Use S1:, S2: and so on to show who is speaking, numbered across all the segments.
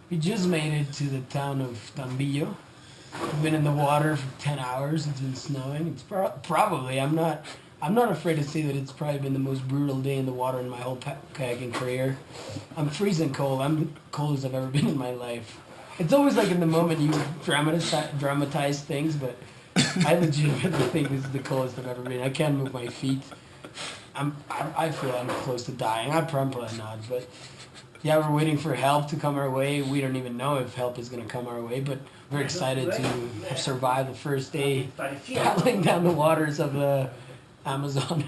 S1: We just made it to the town of Tambillo. We've been in the water for 10 hours. It's been snowing. It's probably, I'm not afraid to say that it's probably been the most brutal day in the water in my whole kayaking career. I'm freezing cold. I'm the coldest I've ever been in my life. It's always like in the moment you dramatize things, but I legitimately think this is the coldest I've ever been. I can't move my feet. I feel I'm close to dying. I'm probably not, but yeah, we're waiting for help to come our way. We don't even know if help is going to come our way, but we're excited to have survived the first day paddling down the waters of the Amazon.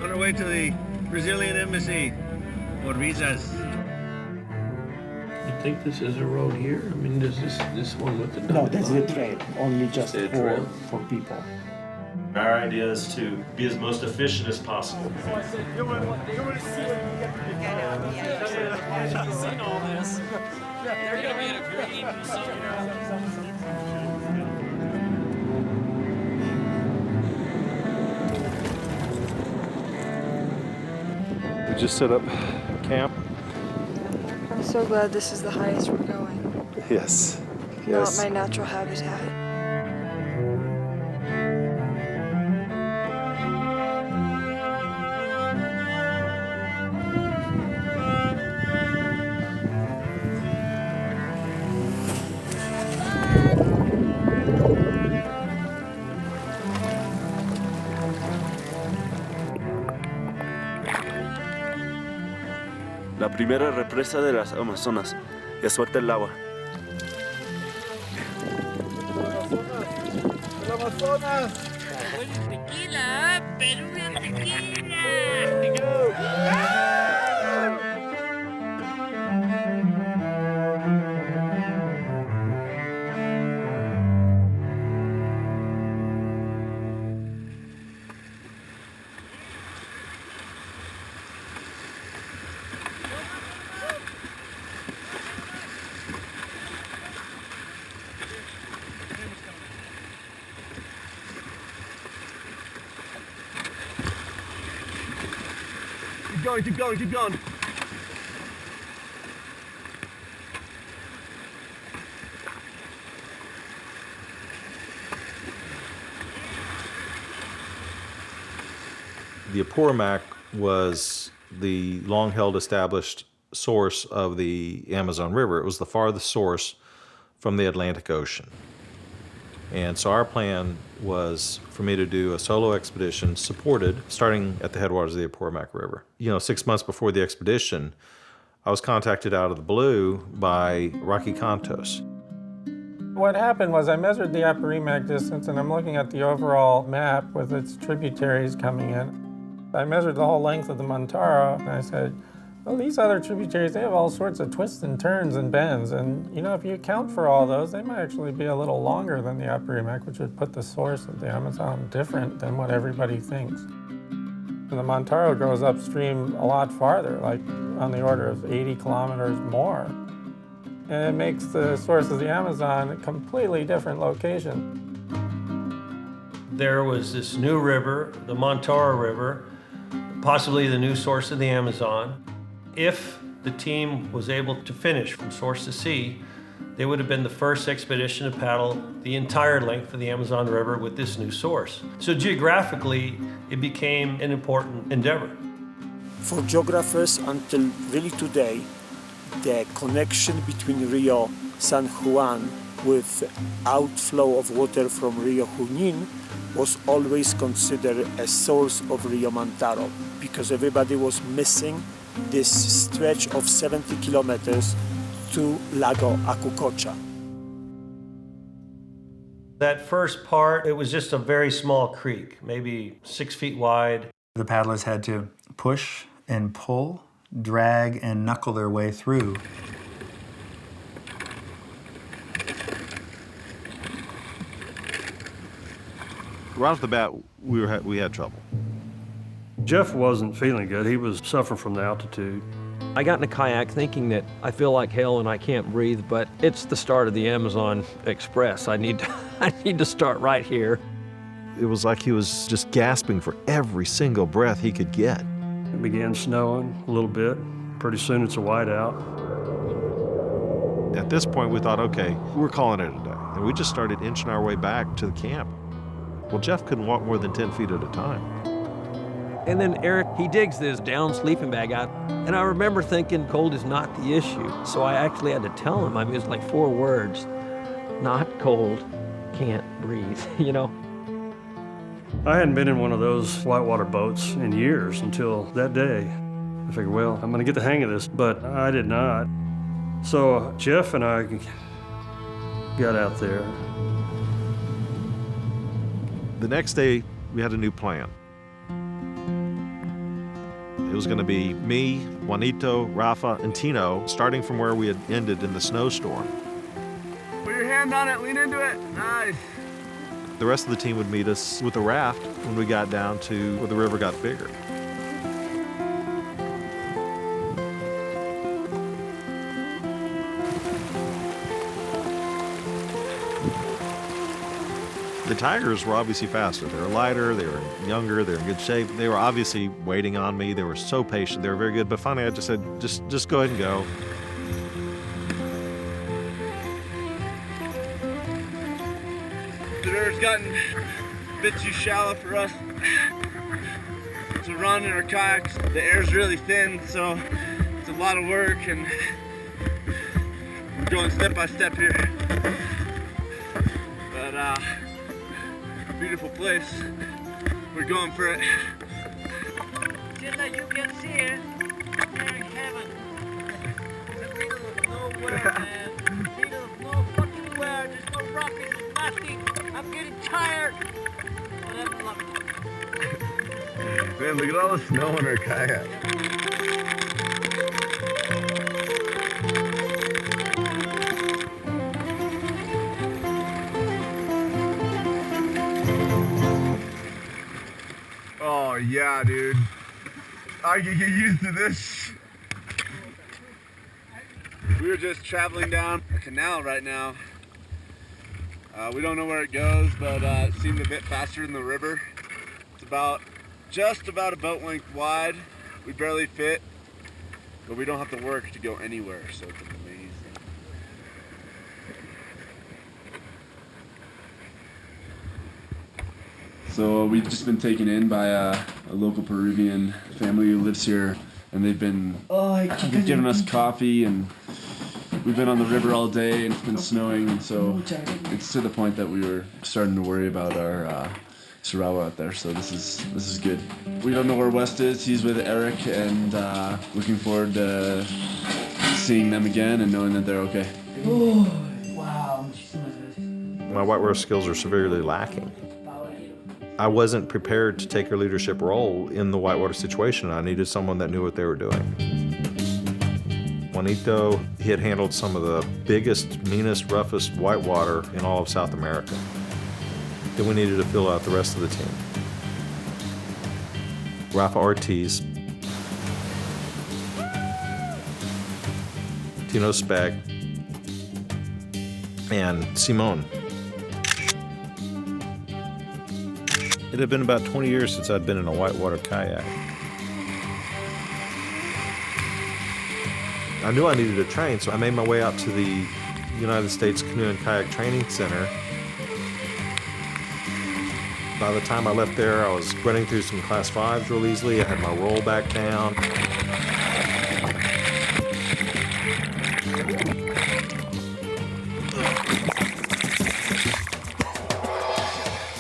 S2: On our way to the Brazilian embassy for visas.
S3: You think this is a road here? I mean, does this one with the
S4: No, that's the trail, only just
S3: trail?
S4: for people.
S5: Our idea is to be as most efficient as possible.
S6: So I said, you want to see what you get to You've seen all this. They're going to be in a green.
S5: We just set up camp.
S7: I'm so glad this is the highest we're going.
S5: Yes.
S7: Not my natural habitat.
S5: La primera represa de las Amazonas. Ya suelta el agua.
S6: Tequila, Peruvian tequila.
S2: Keep going.
S8: The Apurimac was the long-held established source of the Amazon River. It was the farthest source from the Atlantic Ocean. And so our plan was for me to do a solo expedition supported, starting at the headwaters of the Apurimac River. 6 months before the expedition, I was contacted out of the blue by Rocky Cantos.
S9: What happened was I measured the Apurimac distance, and I'm looking at the overall map with its tributaries coming in. I measured the whole length of the Montaro, and I said, well, these other tributaries, they have all sorts of twists and turns and bends, and if you account for all those, they might actually be a little longer than the Apurimac, which would put the source of the Amazon different than what everybody thinks. And the Montaro goes upstream a lot farther, like on the order of 80 kilometers more. And it makes the source of the Amazon a completely different location.
S3: There was this new river, the Montaro River, possibly the new source of the Amazon. If the team was able to finish from source to sea, they would have been the first expedition to paddle the entire length of the Amazon River with this new source. So geographically, it became an important endeavor.
S4: For geographers until really today, the connection between Rio San Juan with outflow of water from Rio Junín was always considered a source of Rio Montaro because everybody was missing this stretch of 70 kilometers to Lago Acucocha.
S3: That first part, it was just a very small creek, maybe 6 feet wide.
S10: The paddlers had to push and pull, drag and knuckle their way through.
S8: Right off the bat, we had trouble.
S3: Jeff wasn't feeling good. He was suffering from the altitude.
S11: I got in a kayak thinking that I feel like hell and I can't breathe, but it's the start of the Amazon Express. I need to start right here.
S8: It was like he was just gasping for every single breath he could get.
S3: It began snowing a little bit. Pretty soon it's a whiteout.
S8: At this point, we thought, okay, we're calling it a day. And we just started inching our way back to the camp. Well, Jeff couldn't walk more than 10 feet at a time.
S11: And then Eric, he digs this down sleeping bag out, and I remember thinking cold is not the issue. So I actually had to tell him, I mean, it was like 4 words, not cold, can't breathe, you know?
S3: I hadn't been in one of those whitewater boats in years until that day. I figured, well, I'm gonna get the hang of this, but I did not. So Jeff and I got out there.
S8: The next day, we had a new plan. It was gonna be me, Juanito, Rafa, and Tino, starting from where we had ended in the snowstorm.
S2: Put your hand on it, lean into it. Nice.
S8: The rest of the team would meet us with a raft when we got down to where the river got bigger. The Tigers were obviously faster. They were lighter, they were younger, they were in good shape. They were obviously waiting on me. They were so patient, they were very good. But finally I just said, just go ahead and go.
S2: The river's gotten a bit too shallow for us to run in our kayaks. The air's really thin, so it's a lot of work, and we're going step by step here. But beautiful place. We're going for it.
S6: Just like you can see it, there in heaven. It's the middle of nowhere, man. Middle of no fucking where. There's no rockets, nothing. I'm getting tired. But I'm loving it.
S2: Man, look at all the snow in our kayak. Oh yeah, dude. I can get used to this. We were just traveling down a canal right now. We don't know where it goes, but it seemed a bit faster than the river. It's just about a boat length wide. We barely fit, but we don't have to work to go anywhere, so it's amazing. So we've just been taken in by a local Peruvian family who lives here, and they've been giving us coffee, and we've been on the river all day, and it's been snowing, and so it's to the point that we were starting to worry about our Surawa out there. So this is good. We don't know where West is. He's with Eric, and looking forward to seeing them again and knowing that they're okay.
S1: Oh, wow.
S8: My whitewater skills are severely lacking. I wasn't prepared to take a leadership role in the whitewater situation. I needed someone that knew what they were doing. Juanito, he had handled some of the biggest, meanest, roughest whitewater in all of South America. Then we needed to fill out the rest of the team. Rafa Ortiz, Tino Speck, and Simon. It had been about 20 years since I'd been in a whitewater kayak. I knew I needed to train, so I made my way out to the United States Canoe and Kayak Training Center. By the time I left there, I was running through some Class 5s real easily. I had my roll back down.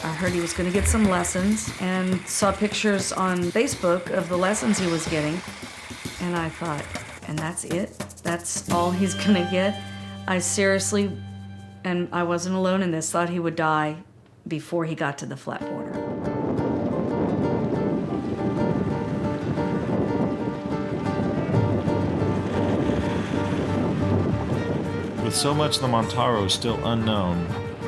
S12: I heard he was going to get some lessons and saw pictures on Facebook of the lessons he was getting. And I thought, and that's it? That's all he's going to get? I seriously, and I wasn't alone in this, thought he would die before he got to the flat border.
S8: With so much of the Montaro still unknown,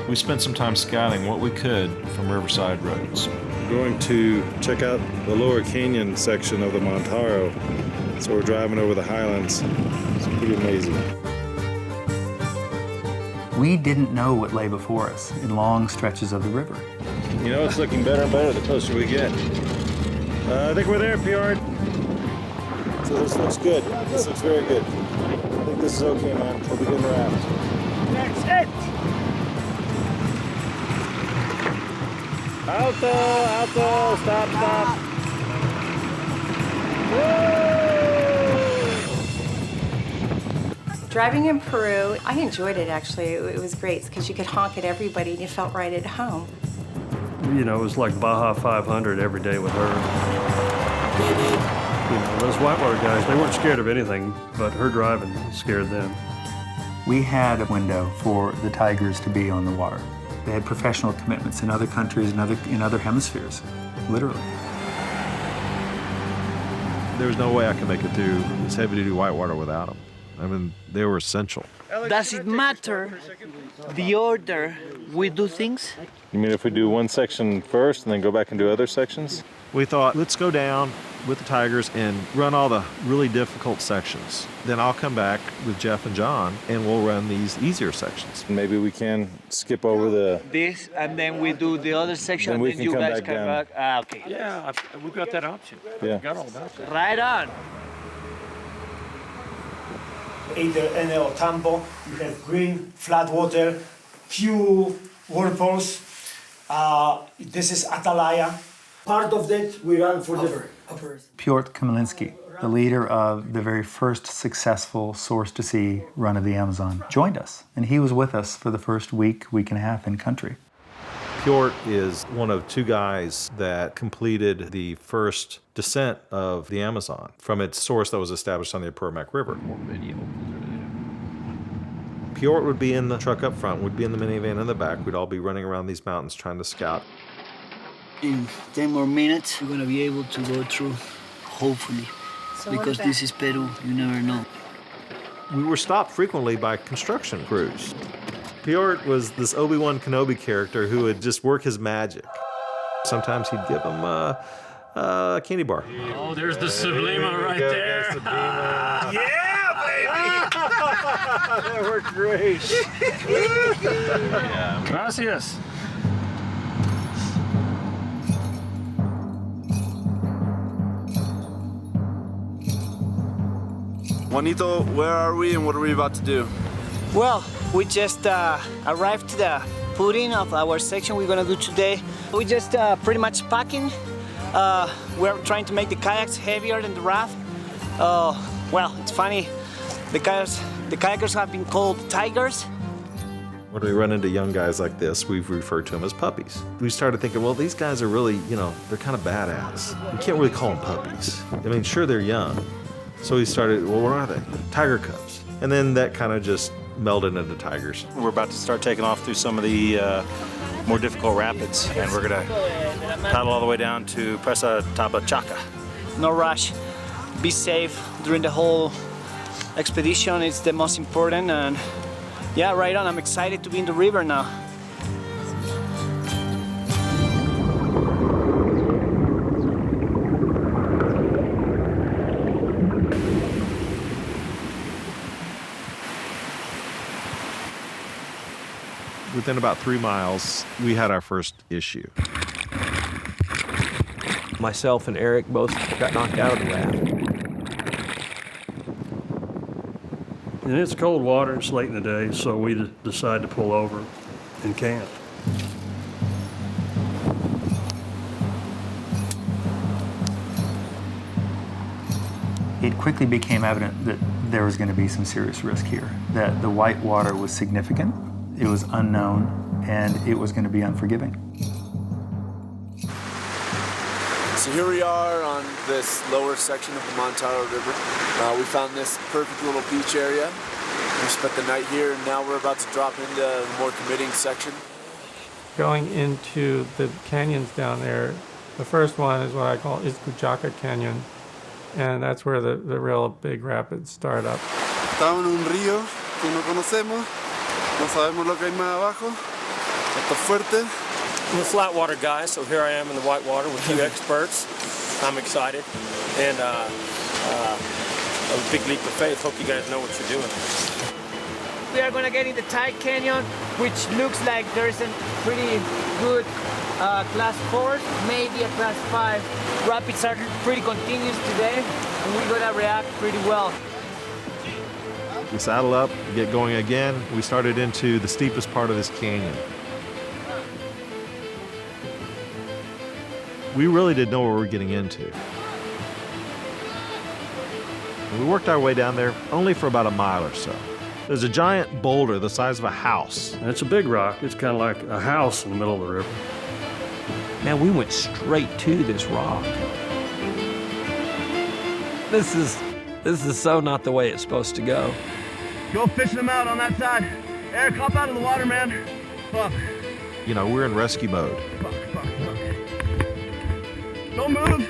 S8: we spent some time scouting what we could from riverside roads. We're going to check out the lower canyon section of the Montaro. So we're driving over the highlands. It's pretty amazing.
S10: We didn't know what lay before us in long stretches of the river.
S8: You know, it's looking better and better the closer we get. I think we're there, Fjord. So this looks good. This looks very good. I think this is okay, man. We'll begin the raft.
S6: That's it!
S8: Alto, alto, stop, stop.
S13: Driving in Peru, I enjoyed it actually. It was great because you could honk at everybody and you felt right at home.
S3: You know, it was like Baja 500 every day with her. You know, those whitewater guys, they weren't scared of anything, but her driving scared them.
S10: We had a window for the Tigers to be on the water. They had professional commitments in other countries and in other hemispheres, literally.
S8: There was no way I could make it through this heavy-duty whitewater without them. I mean, they were essential.
S6: Does it matter the order we do things?
S8: You mean if we do one section first and then go back and do other sections? We thought, let's go down with the Tigers and run all the really difficult sections. Then I'll come back with Jeff and John and we'll run these easier sections. Maybe we can skip over
S6: this, and then we do the other section,
S8: then we
S6: and
S8: can
S6: you
S8: come
S6: guys
S8: back
S6: come
S8: down.
S6: back. Ah, okay.
S11: Yeah, we've got that option.
S8: Yeah.
S11: We've got all that.
S6: Right on.
S4: Either Enel Tambo, you have green, flat water, few whirlpools. This is Atalaya. Part of that we run for the upper.
S10: Piotr Kamilinski, the leader of the very first successful source-to-sea run of the Amazon, joined us. And he was with us for the first week and a half in country.
S8: Piotr is one of two guys that completed the first descent of the Amazon from its source that was established on the Apurimac River. Piotr would be in the truck up front, would be in the minivan in the back. We'd all be running around these mountains trying to scout.
S6: In 10 more minutes, we're gonna be able to go through, hopefully. Because this is Peru, you never know.
S8: We were stopped frequently by construction crews. Piotr was this Obi-Wan Kenobi character who would just work his magic. Sometimes he'd give them a candy bar.
S11: Oh, there's the Sublima right there.
S6: Yeah, baby!
S8: That worked great.
S11: Yeah. Gracias.
S2: Juanito, where are we and what are we about to do?
S6: Well, we just arrived to the pudding of our section we're gonna do today. We just pretty much packing. We're trying to make the kayaks heavier than the raft. Well, it's funny. The kayakers have been called tigers.
S8: When we run into young guys like this, we've referred to them as puppies. We started thinking, well, these guys are really, you know, they're kind of badass. You can't really call them puppies. I mean, sure, they're young. So we started, well, what are they? Tiger cubs. And then that kind of just melded into tigers.
S14: We're about to start taking off through some of the more difficult rapids, and we're gonna paddle all the way down to Presa Tabachaca.
S6: No rush. Be safe during the whole expedition. It's the most important, and yeah, right on. I'm excited to be in the river now.
S8: Within about 3 miles, we had our first issue.
S11: Myself and Eric both got knocked out of the raft.
S3: And it's cold water, it's late in the day, so we decided to pull over and camp.
S10: It quickly became evident that there was going to be some serious risk here, that the white water was significant, it was unknown, and it was going to be unforgiving.
S2: So here we are on this lower section of the Montaro River. We found this perfect little beach area. We spent the night here, and now we're about to drop into the more committing section.
S9: Going into the canyons down there, the first one is what I call Izcuchaca Canyon, and that's where the real big rapids start up.
S2: Estamos en un río
S15: que no conocemos, no sabemos lo que hay más abajo, está fuerte.
S3: I'm a flat water guy, so here I am in the white water with two experts. I'm excited, and a big leap of faith. Hope you guys know what you're doing.
S6: We are gonna get in the tight canyon, which looks like there's a pretty good class 4, maybe a class 5. Rapids are pretty continuous today, and we're gonna react pretty well.
S8: We saddle up, get going again. We started into the steepest part of this canyon. We really didn't know what we were getting into. We worked our way down there only for about a mile or so. There's a giant boulder the size of a house.
S16: And it's a big rock. It's kind of like a house in the middle of the river.
S11: Man, we went straight to this rock. This is so not the way it's supposed to go.
S2: Go fishing them out on that side. Eric, hop out of the water, man. Fuck.
S8: You know, we're in rescue mode.
S2: Fuck. Don't move.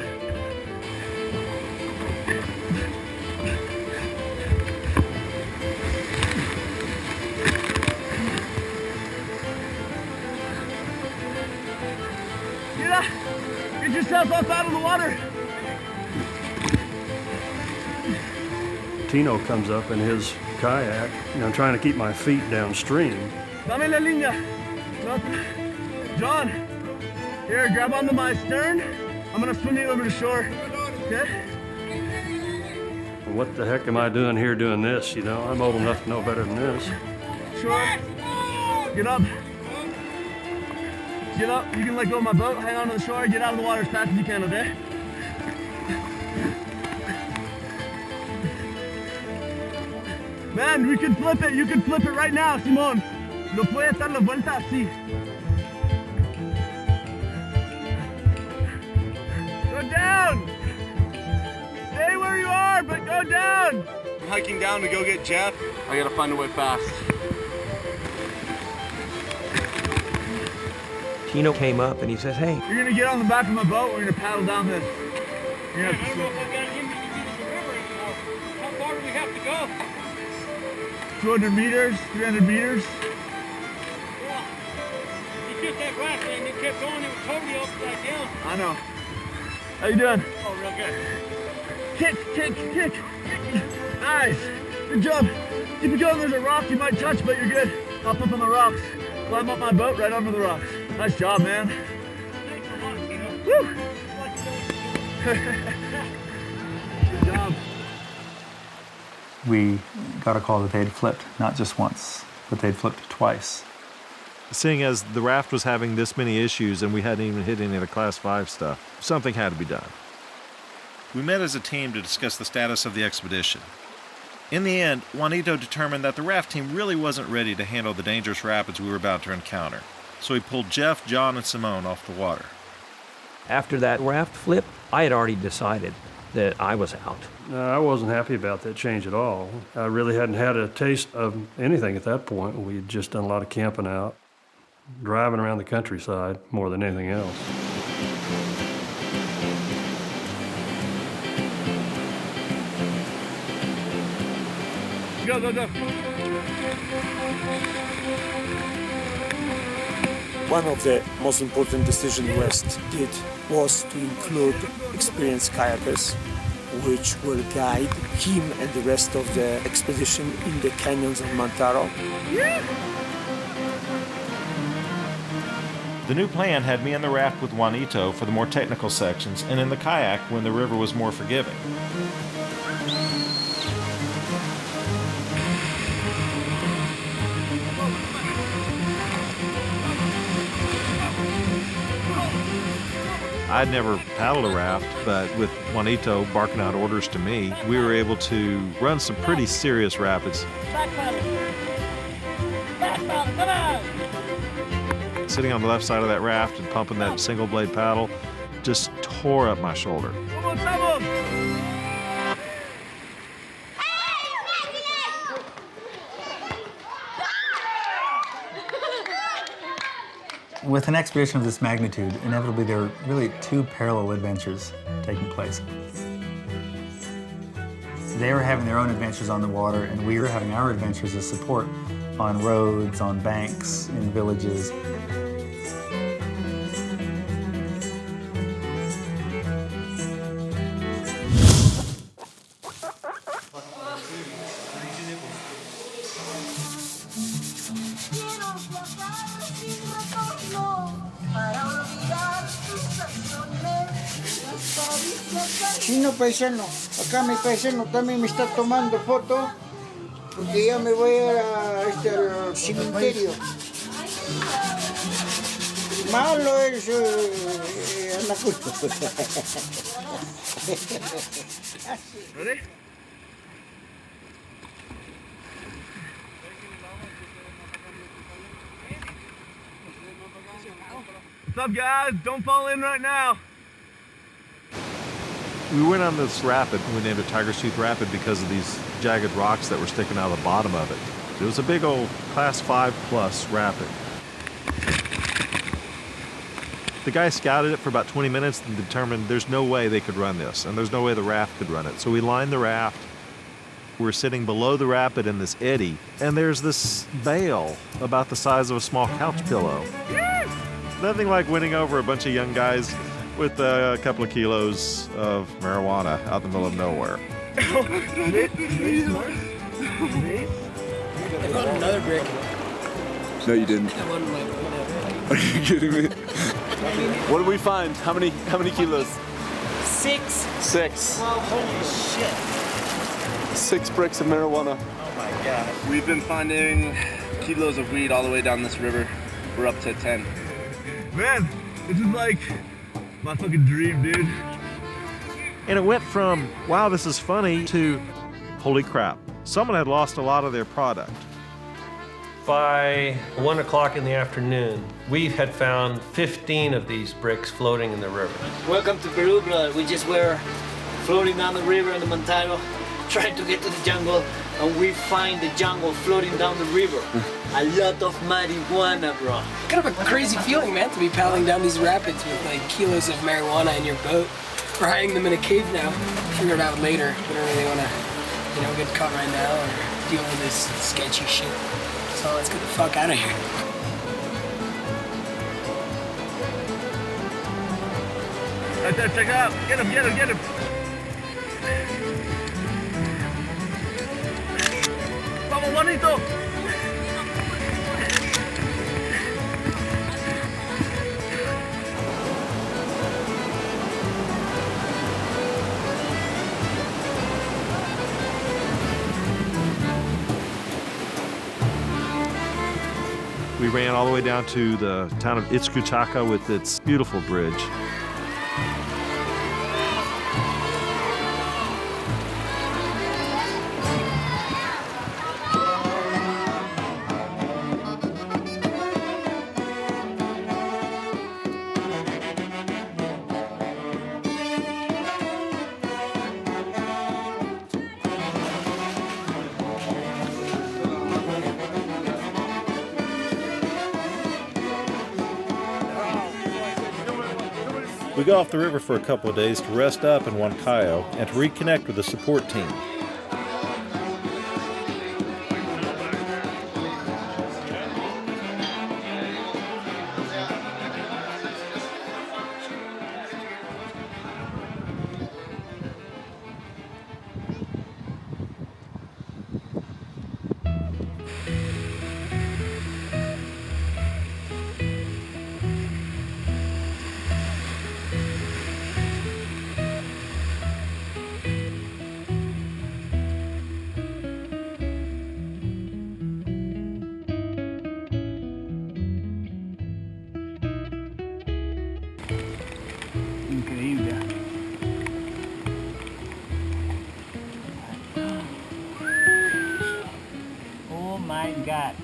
S2: Get yourself up out of the water.
S16: Tino comes up in his kayak, trying to keep my feet downstream.
S2: Dame la línea. John, here, grab onto my stern. I'm gonna swim you over to shore. Okay?
S16: What the heck am I doing here doing this? I'm old enough to know better than this.
S2: Sure. Get up. Get up. You can let go of my boat. Hang on to the shore. Get out of the water as fast as you can, okay? Man, we can flip it. You can flip it right now, Simón. Lo puedes dar la vuelta así. Go down. Stay where you are, but go down. I'm hiking down to go get Jeff. I gotta find a way fast.
S11: Tino came up and he says, hey.
S2: You're gonna get on the back of my boat, we're gonna paddle down this.
S6: I don't know if I got him to get in the river anymore. How far do we have to go?
S2: 200 meters, 300 meters.
S6: Yeah. He took that raft and it kept going, it was totally upside down.
S2: I know. How you doing?
S6: Oh, real good.
S2: Kick. Nice. Good job. Keep it going, there's a rock you might touch, but you're good. Hop up on the rocks. Climb up my boat right onto the rocks. Nice job, man.
S6: Thanks a lot, Tino.
S2: Woo! Good job.
S10: We got a call that they'd flipped, not just once, but they'd flipped twice.
S8: Seeing as the raft was having this many issues and we hadn't even hit any of the Class 5 stuff, something had to be done. We met as a team to discuss the status of the expedition. In the end, Juanito determined that the raft team really wasn't ready to handle the dangerous rapids we were about to encounter, so he pulled Jeff, John, and Simone off the water.
S11: After that raft flip, I had already decided that I was out.
S16: No, I wasn't happy about that change at all. I really hadn't had a taste of anything at that point. We had just done a lot of camping out, driving around the countryside more than anything else.
S2: Go.
S4: One of the most important decisions West did was to include experienced kayakers, which will guide him and the rest of the expedition in the canyons of Montaro.
S8: The new plan had me in the raft with Juanito for the more technical sections and in the kayak when the river was more forgiving. I'd never paddled a raft, but with Juanito barking out orders to me, we were able to run some pretty serious rapids.
S6: Back paddle, come on!
S8: Sitting on the left side of that raft and pumping that single blade paddle just tore up my shoulder.
S10: With an expedition of this magnitude, inevitably there are really two parallel adventures taking place. They were having their own adventures on the water, and we were having our adventures as support on roads, on banks, in villages.
S17: Chino paisano, acá mi paisano también me está tomando foto porque ya me voy al cementerio. Malo es anacucho.
S6: Ready? What's up, guys? Don't fall in right now.
S8: We went on this rapid. We named it Tiger's Tooth Rapid because of these jagged rocks that were sticking out of the bottom of it. It was a big old Class 5+ rapid. The guy scouted it for about 20 minutes and determined there's no way they could run this, and there's no way the raft could run it. So we lined the raft. We're sitting below the rapid in this eddy, and there's this bale about the size of a small couch pillow. Nothing like winning over a bunch of young guys with a couple of kilos of marijuana out in the middle of nowhere.
S1: I found another brick.
S2: No, you didn't.
S1: That wasn't like whatever.
S2: Are you kidding me? What did we find? How many kilos?
S1: 6.
S2: 6.
S1: Oh, holy shit.
S2: 6 bricks of marijuana.
S1: Oh my god.
S18: We've been finding kilos of weed all the way down this river. We're up to 10.
S6: Man, this is like my fucking dream, dude.
S8: And it went from, wow, this is funny, to, holy crap, someone had lost a lot of their product.
S3: By 1 o'clock in the afternoon, we had found 15 of these bricks floating in the river.
S19: Welcome to Peru, brother. We just were floating down the river in the Montaro, trying to get to the jungle, and we find the jungle floating down the river. A lot of marijuana, bro.
S1: Kind of a crazy feeling, man, to be paddling down these rapids with like kilos of marijuana in your boat. We're hiding them in a cave now. Figure it out later. We don't really want to, get caught right now or deal with this sketchy shit. So let's get the fuck out of here.
S6: Right there, check it out. Get him, get him, get him. Vamos, Juanito.
S8: We ran all the way down to the town of Itzcuchaca with its beautiful bridge. We got off the river for a couple of days to rest up in Huancayo and to reconnect with the support team.
S1: Increíble. Oh my God.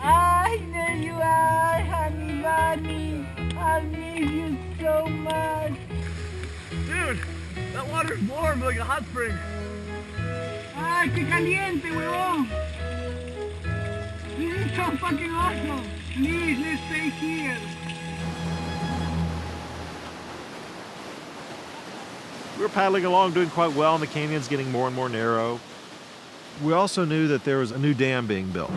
S1: Ah, there you are, honey bunny. I miss you so much.
S6: Dude, that water's warm like a hot spring.
S1: Ay, qué caliente, huevón. This is so fucking awesome. Please, let's stay here.
S8: were paddling along, doing quite well, and the canyon's getting more and more narrow. We also knew that there was a new dam being built.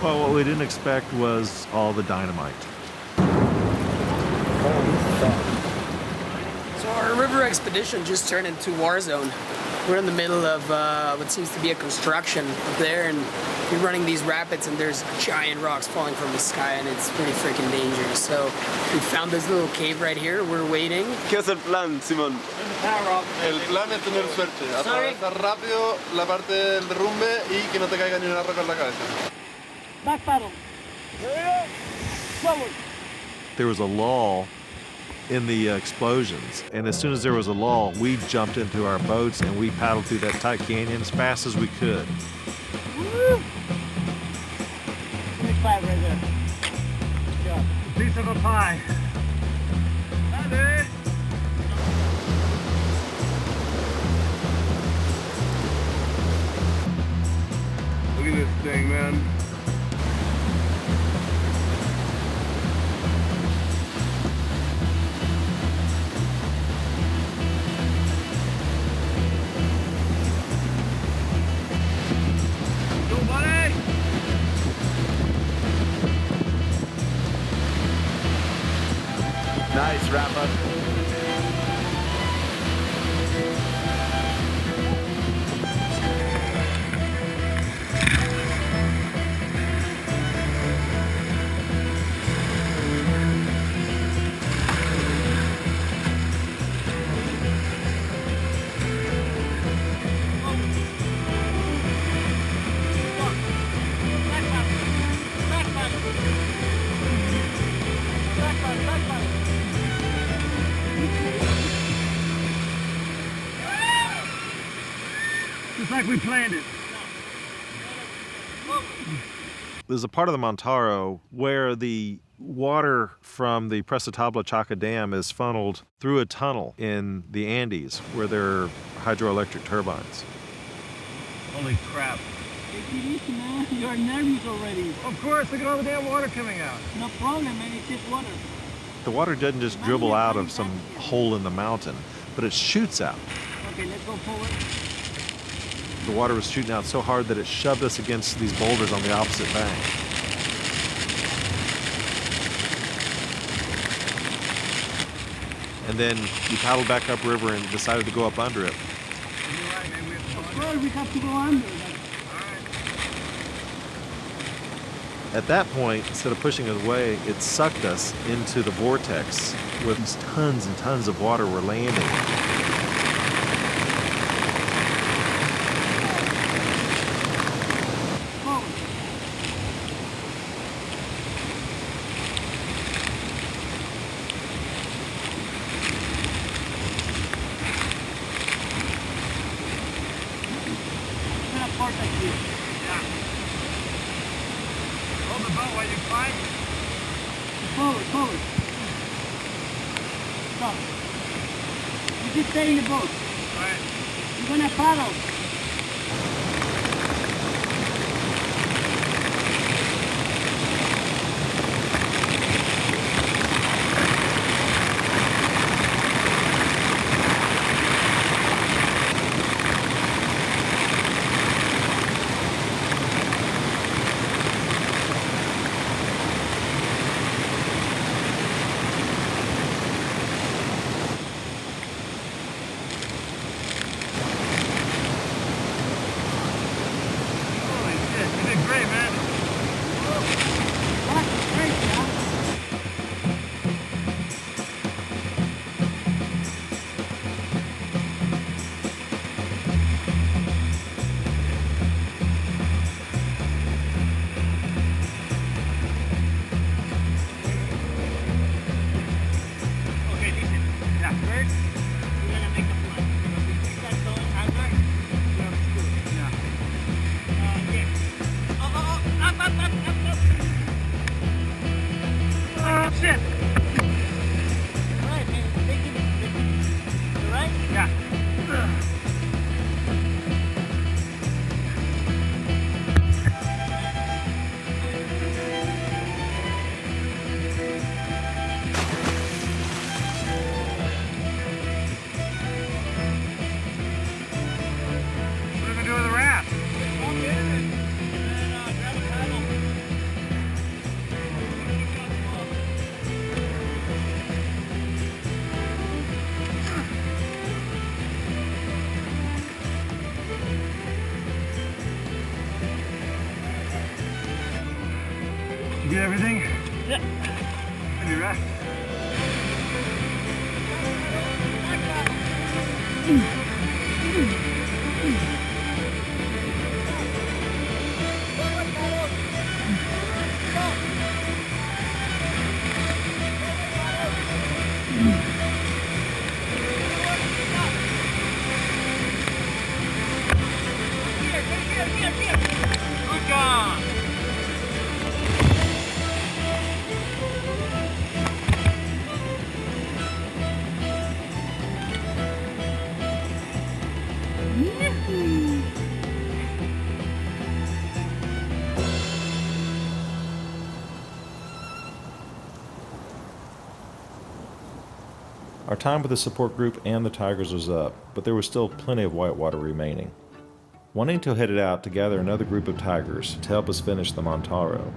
S8: But what we didn't expect was all the dynamite.
S20: So our river expedition just turned into war zone. We're in the middle of what seems to be a construction up there, and we're running these rapids, and there's giant rocks falling from the sky, and it's pretty freaking dangerous. So we found this little cave right here. We're waiting.
S15: ¿Qué es el plan, Simón? El plan es tener suerte, atravesar rápido la parte del derrumbe y que no te caiga ni una roca en la cabeza.
S6: Back paddle. Forward.
S8: There was a lull in the explosions, and as soon as there was a lull, we jumped into our boats and we paddled through that tight canyon as fast as we could.
S6: Woo! Big five right there. Yeah. Piece of a pie. Hey.
S15: Look at this thing, man.
S18: Nice wrap up.
S6: Just like we planned it.
S8: There's a part of the Montaro where the water from the Presa Tabla Chaca Dam is funneled through a tunnel in the Andes where there are hydroelectric turbines.
S6: Holy crap. Take it easy, man. You're nervous already. Of course, look at all the damn water coming out. No problem, man. It's just water.
S8: The water doesn't just dribble out of some hole in the mountain, but it shoots out.
S6: Okay, let's go forward.
S8: The water was shooting out so hard that it shoved us against these boulders on the opposite bank. And then we paddled back upriver and decided to go up under it.
S6: Of course, we have to go under.
S8: At that point, instead of pushing us away, it sucked us into the vortex where these tons and tons of water were landing.
S6: Forward. Stop. You just stay in the boat. Alright. You're gonna paddle. get everything?
S15: Yeah.
S6: Maybe rest. Good job.
S8: Our time with the support group and the tigers was up, but there was still plenty of whitewater remaining. Juanito headed out to gather another group of tigers to help us finish the Montaro.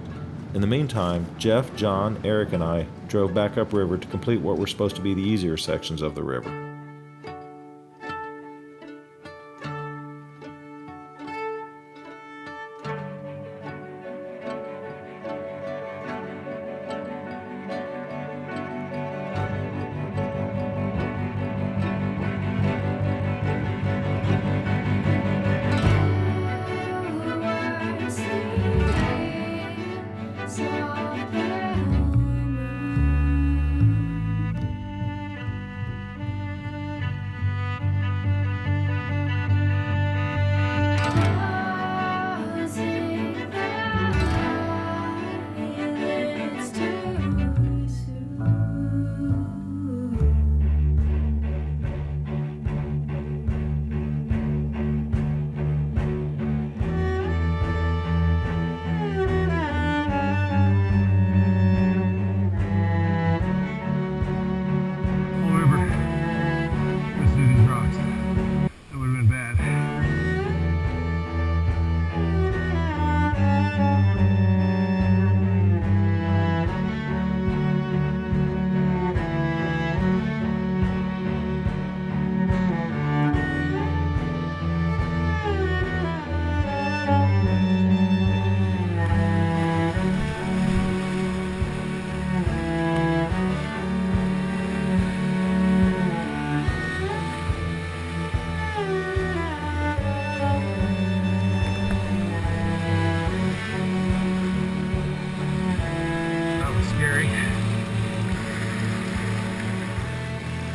S8: In the meantime, Jeff, John, Eric, and I drove back upriver to complete what were supposed to be the easier sections of the river.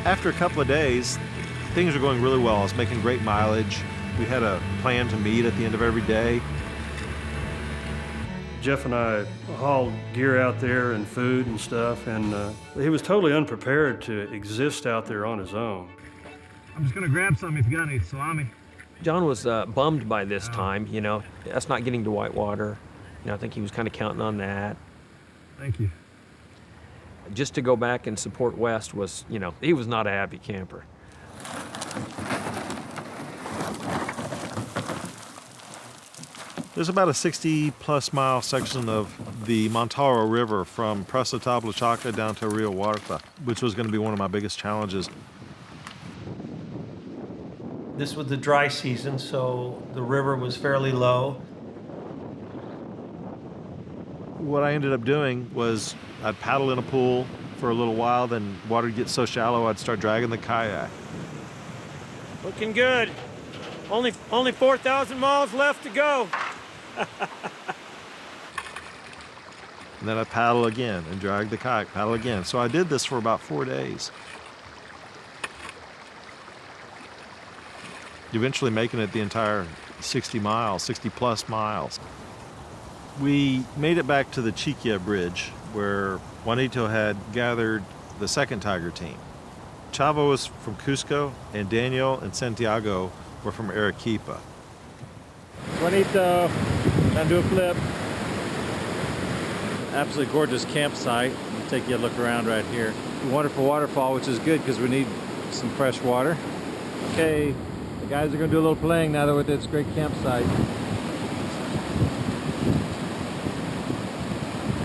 S8: After a couple of days, things were going really well. I was making great mileage. We had a plan to meet at the end of every day.
S16: Jeff and I hauled gear out there and food and stuff, and he was totally unprepared to exist out there on his own.
S6: I'm just gonna grab some if you got any salami.
S11: John was bummed by this time, you know. Us not getting to whitewater. You know, I think he was kind of counting on that.
S6: Thank you.
S11: Just to go back and support West was, you know, he was not a happy camper.
S8: There's about a 60-plus mile section of the Montaro River from Presa Tablachaca down to Rio Huerta, which was going to be one of my biggest challenges.
S3: This was the dry season, so the river was fairly low.
S8: What I ended up doing was I'd paddle in a pool for a little while, then water would get so shallow I'd start dragging the kayak.
S21: Looking good. Only 4,000 miles left to go.
S8: And then I'd paddle again and drag the kayak, paddle again. So I did this for about 4 days. Eventually making it the entire 60 plus miles. We made it back to the Chiquia Bridge, where Juanito had gathered the second tiger team. Chavo was from Cusco, and Daniel and Santiago were from Arequipa.
S22: Juanito, time to do a flip. Absolutely gorgeous campsite. I'll take you a look around right here. Wonderful waterfall, which is good because we need some fresh water. Okay, the guys are going to do a little playing now that we're at this great campsite.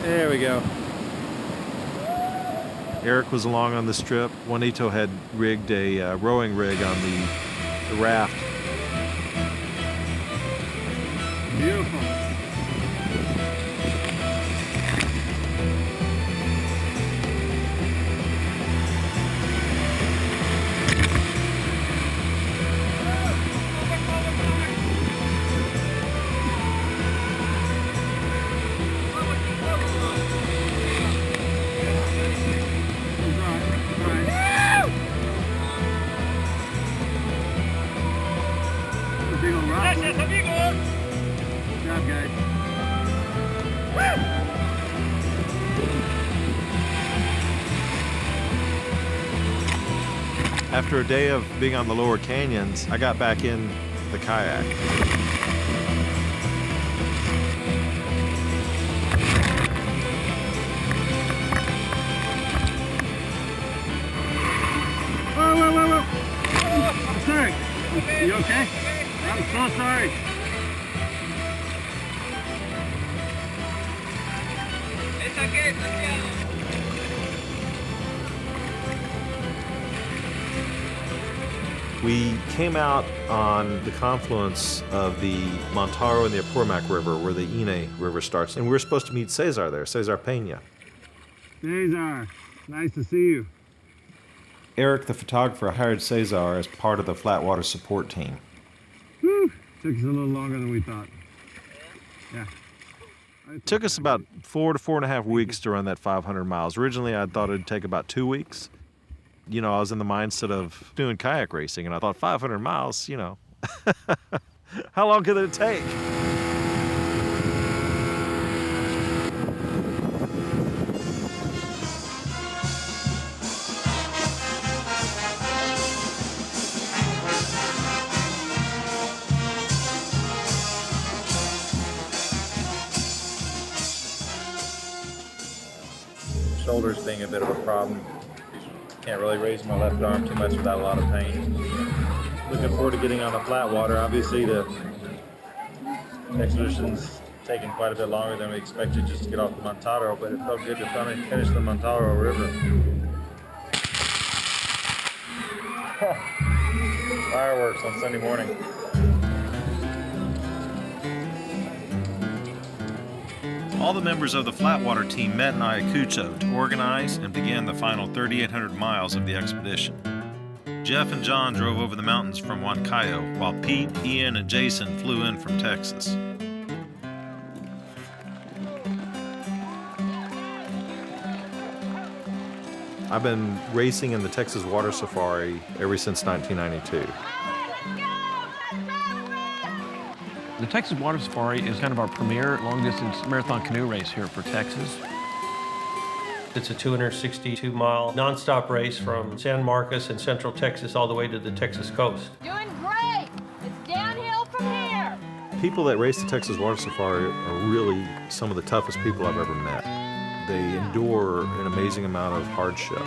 S22: There we go.
S8: Eric was along on this trip. Juanito had rigged a rowing rig on the raft.
S6: Beautiful.
S22: guys.
S8: After a day of being on the lower canyons, I got back in the kayak.
S22: Whoa. I'm sorry. You okay? I'm so sorry.
S8: We came out on the confluence of the Montaro and the Apurimac River, where the Ine River starts, and we were supposed to meet Cesar there, Cesar Peña.
S22: Cesar, nice to see you.
S8: Eric, the photographer, hired Cesar as part of the Flatwater support team.
S22: Whew, took us a little longer than we thought. Yeah.
S8: It took us about 4 to 4.5 weeks to run that 500 miles. Originally, I thought it'd take about 2 weeks. You know, I was in the mindset of doing kayak racing, and I thought 500 miles, you know, how long could it take?
S22: Shoulders being a bit of a problem. Can't really raise my left arm too much without a lot of pain. Looking forward to getting on the flat water. Obviously, the expedition's taken quite a bit longer than we expected just to get off the Montaro, but it felt good to finally finish the Montaro River. Fireworks on Sunday morning.
S8: All the members of the Flatwater team met in Ayacucho to organize and begin the final 3,800 miles of the expedition. Jeff and John drove over the mountains from Huancayo, while Pete, Ian, and Jason flew in from Texas. I've been racing in the Texas Water Safari ever since 1992.
S11: The Texas Water Safari is kind of our premier long-distance marathon canoe race here for Texas.
S3: It's a 262-mile nonstop race from San Marcos in central Texas all the way to the Texas coast.
S5: Doing great! It's downhill from here!
S8: People that race the Texas Water Safari are really some of the toughest people I've ever met. They endure an amazing amount of hardship.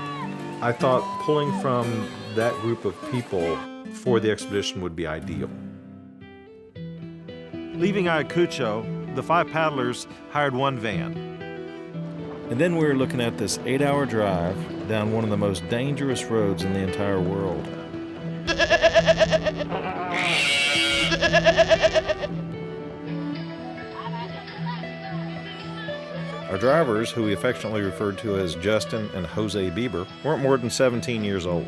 S8: I thought pulling from that group of people for the expedition would be ideal. Leaving Ayacucho, the 5 paddlers hired one van. And then we were looking at this 8-hour drive down one of the most dangerous roads in the entire world. Our drivers, who we affectionately referred to as Justin and Jose Bieber, weren't more than 17 years old.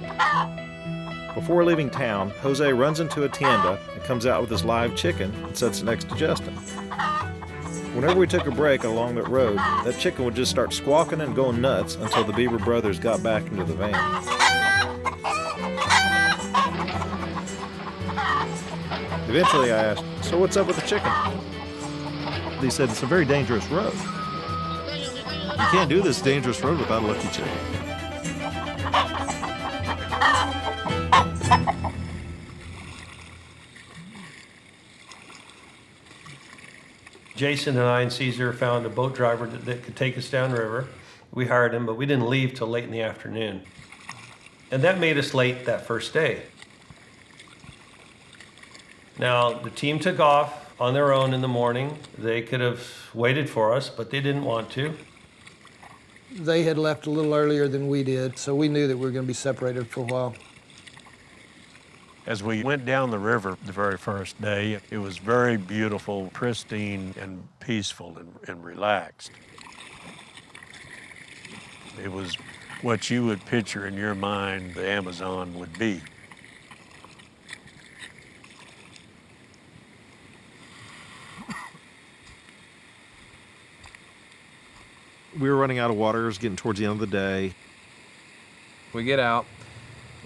S8: Before leaving town, Jose runs into a tienda and comes out with his live chicken and sets it next to Justin. Whenever we took a break along that road, that chicken would just start squawking and going nuts until the Bieber brothers got back into the van. Eventually I asked, "So what's up with the chicken?" He said, "It's a very dangerous road. You can't do this dangerous road without a lucky chicken."
S3: Jason and I and Caesar found a boat driver that could take us downriver. We hired him, but we didn't leave till late in the afternoon. And that made us late that first day. Now, the team took off on their own in the morning. They could have waited for us, but they didn't want to.
S7: They had left a little earlier than we did, so we knew that we were going to be separated for a while.
S23: As we went down the river the very first day, it was very beautiful, pristine, and peaceful and relaxed. It was what you would picture in your mind the Amazon would be.
S8: We were running out of water. It was getting towards the end of the day.
S24: We get out.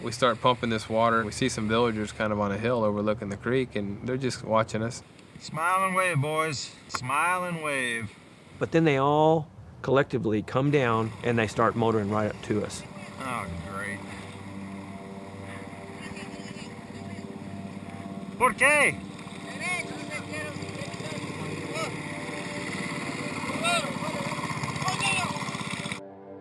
S24: We start pumping this water. We see some villagers kind of on a hill overlooking the creek, and they're just watching us.
S22: Smile and wave, boys. Smile and wave.
S11: But then they all collectively come down and they start motoring right up to us.
S22: Oh, great. ¿Por qué?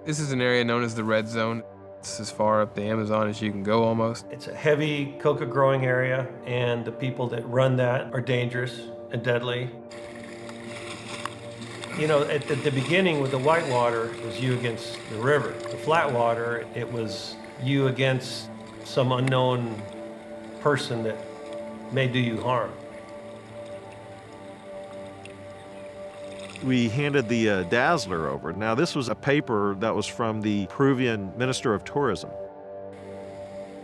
S24: This is an area known as the red zone. It's as far up the Amazon as you can go almost.
S3: It's a heavy coca growing area, and the people that run that are dangerous and deadly. You know, at the beginning with the whitewater, it was you against the river. The flat water, it was you against some unknown person that may do you harm.
S8: We handed the Dazzler over. Now, this was a paper that was from the Peruvian Minister of Tourism.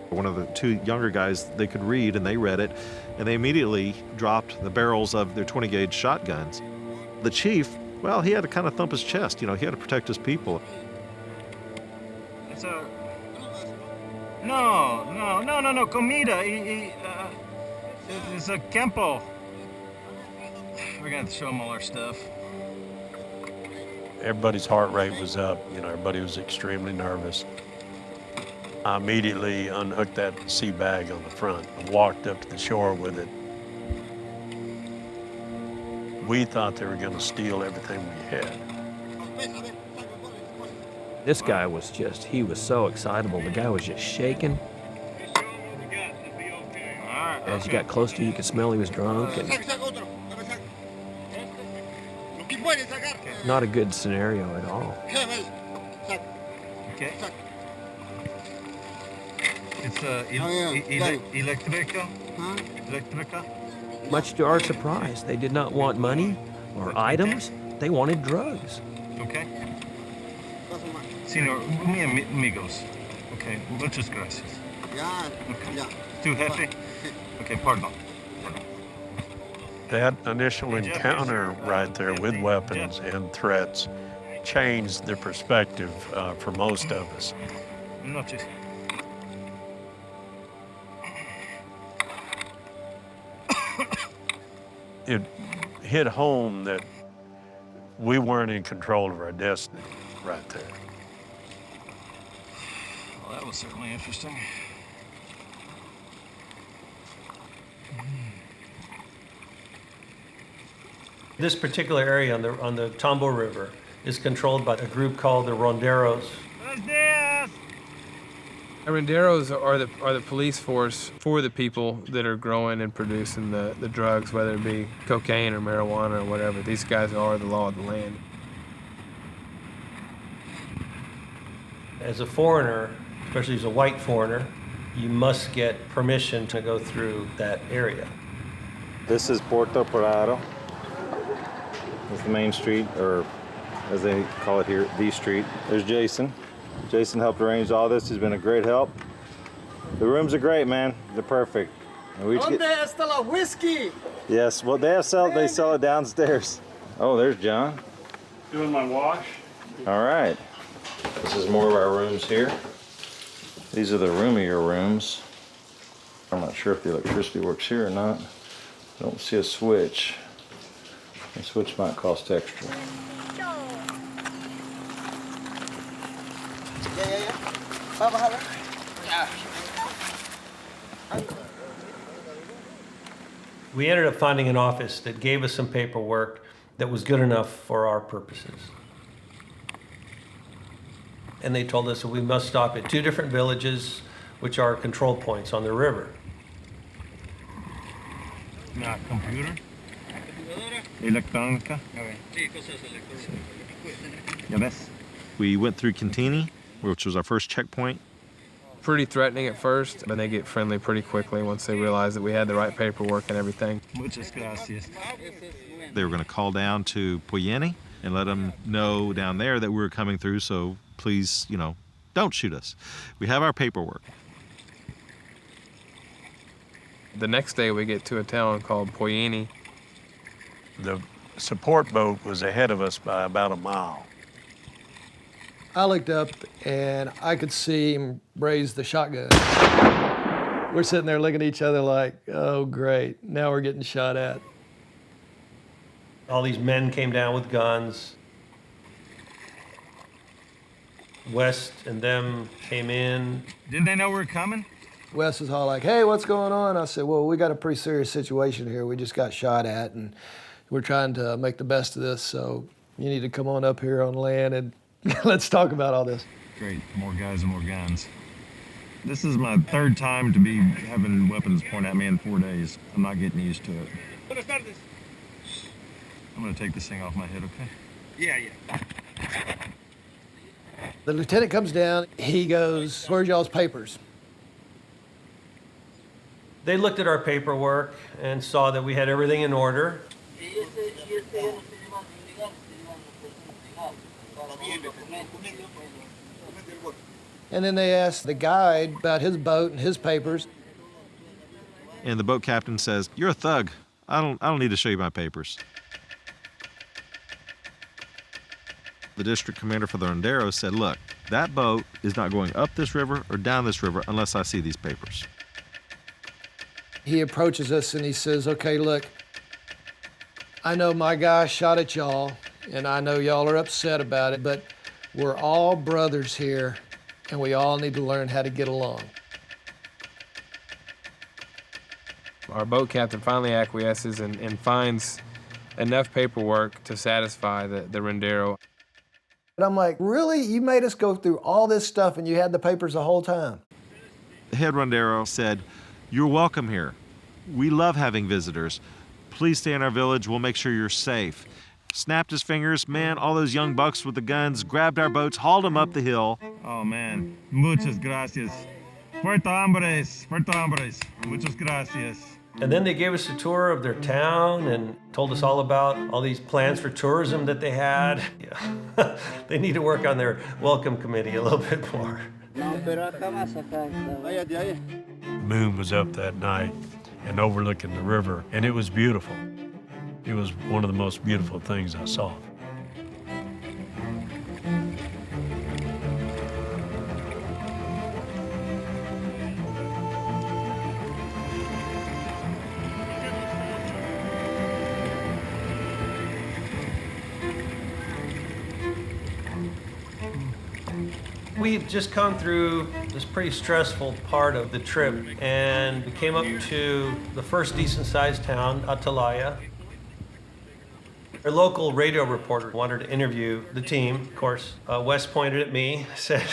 S8: One of the two younger guys, they could read, and they read it, and they immediately dropped the barrels of their 20-gauge shotguns. The chief, well, he had to kind of thump his chest. You know, he had to protect his people.
S22: It's a... No, comida. It's a campo. We're gonna have to show them all our stuff.
S23: Everybody's heart rate was up. You know, everybody was extremely nervous. I immediately unhooked that sea bag on the front and walked up to the shore with it. We thought they were going to steal everything we had.
S11: This guy was just, he was so excitable. The guy was just shaking. As you got close to him, you could smell he was drunk. And not a good scenario at all.
S22: Okay. It's electrica. Electrica.
S11: Much to our surprise, they did not want money or items. They wanted drugs.
S22: Okay. Senor, mi amigos. Okay, muchas gracias. Okay. Too heavy? Okay, pardon.
S23: That initial encounter right there with weapons and threats changed the perspective for most of us.
S22: Noches.
S23: It hit home that we weren't in control of our destiny right there.
S22: Well, that was certainly interesting.
S3: This particular area on the Tambo River is controlled by a group called the Ronderos.
S24: Ronderos are the police force for the people that are growing and producing the drugs, whether it be cocaine or marijuana or whatever. These guys are the law of the land.
S3: As a foreigner, especially as a white foreigner, you must get permission to go through that area.
S8: This is Puerto Parado. It's the main street, or as they call it here, the street. There's Jason. Jason helped arrange all this. He's been a great help. The rooms are great, man. They're perfect. And we
S17: ¿Dónde está la whiskey?
S8: Yes, well, they sell it downstairs. Oh, there's John.
S22: Doing my wash.
S8: All right. This is more of our rooms here. These are the roomier rooms. I'm not sure if the electricity works here or not. I don't see a switch. The switch might cost extra.
S3: We ended up finding an office that gave us some paperwork that was good enough for our purposes. And they told us that we must stop at 2 different villages, which are control points on the river.
S22: Not computer. Electrónica. Ya ves.
S8: We went through Quintini, which was our first checkpoint.
S24: Pretty threatening at first, but they get friendly pretty quickly once they realize that we had the right paperwork and everything.
S22: Muchas gracias.
S8: They were going to call down to Poyeni and let them know down there that we were coming through, so please, you know, don't shoot us. We have our paperwork.
S24: The next day we get to a town called Poyeni.
S23: The support boat was ahead of us by about a mile.
S7: I looked up and I could see him raise the shotgun. We're sitting there looking at each other like, oh great, now we're getting shot at.
S3: All these men came down with guns. West and them came in.
S22: Didn't they know we were coming?
S7: Wes was all like, hey, what's going on? I said, well, we got a pretty serious situation here. We just got shot at, and we're trying to make the best of this, so you need to come on up here on land and let's talk about all this.
S22: Great, more guys and more guns. This is my third time to be having weapons pointed at me in 4 days. I'm not getting used to it. I'm gonna take this thing off my head, okay?
S6: Yeah.
S7: The lieutenant comes down, he goes, where's y'all's papers?
S3: They looked at our paperwork and saw that we had everything in order.
S7: And then they asked the guide about his boat and his papers.
S8: And the boat captain says, "You're a thug. I don't need to show you my papers." The district commander for the Montaro said, "Look, that boat is not going up this river or down this river unless I see these papers."
S7: He approaches us and he says, okay, look, I know my guy shot at y'all, and I know y'all are upset about it, but we're all brothers here, and we all need to learn how to get along.
S24: Our boat captain finally acquiesces and finds enough paperwork to satisfy the Montaro.
S7: And I'm like, really? You made us go through all this stuff and you had the papers the whole time?
S8: The head Montaro said, "You're welcome here. We love having visitors. Please stay in our village. We'll make sure you're safe." Snapped his fingers. Man, all those young bucks with the guns grabbed our boats, hauled them up the hill.
S22: Oh man, muchas gracias. Puerto hombres, muchas gracias.
S3: And then they gave us a tour of their town and told us all about all these plans for tourism that they had. Yeah. They need to work on their welcome committee a little bit more.
S23: The moon was up that night and overlooking the river, and it was beautiful. It was one of the most beautiful things I saw.
S3: We've just come through this pretty stressful part of the trip, and we came up to the first decent-sized town, Atalaya. Our local radio reporter wanted to interview the team. Of course, Wes pointed at me, said,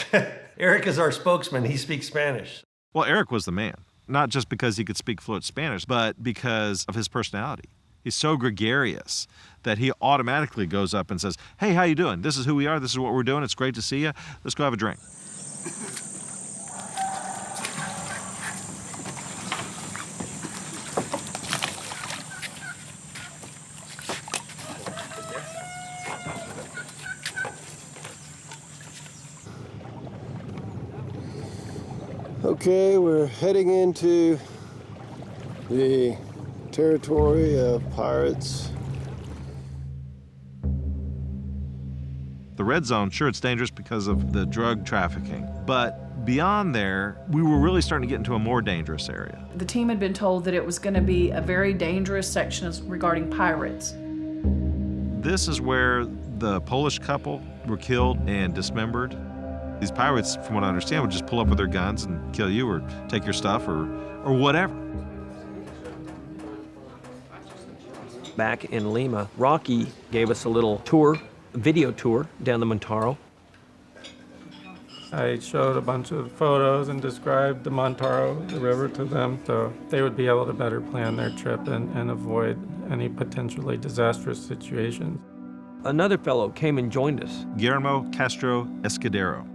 S3: "Eric is our spokesman. He speaks Spanish."
S8: Well, Eric was the man, not just because he could speak fluent Spanish, but because of his personality. He's so gregarious that he automatically goes up and says, "Hey, how you doing? This is who we are. This is what we're doing. It's great to see you. Let's go have a drink."
S9: Okay, we're heading into the territory of pirates.
S8: The red zone, sure, it's dangerous because of the drug trafficking, but beyond there, we were really starting to get into a more dangerous area.
S12: The team had been told that it was going to be a very dangerous section regarding pirates.
S8: This is where the Polish couple were killed and dismembered. These pirates, from what I understand, would just pull up with their guns and kill you or take your stuff or whatever.
S11: Back in Lima, Rocky gave us a little tour, video tour down the Montaro.
S13: I showed a bunch of photos and described the Montaro, the river, to them, so they would be able to better plan their trip and avoid any potentially disastrous situations.
S11: Another fellow came and joined us.
S8: Guillermo Castro Escudero.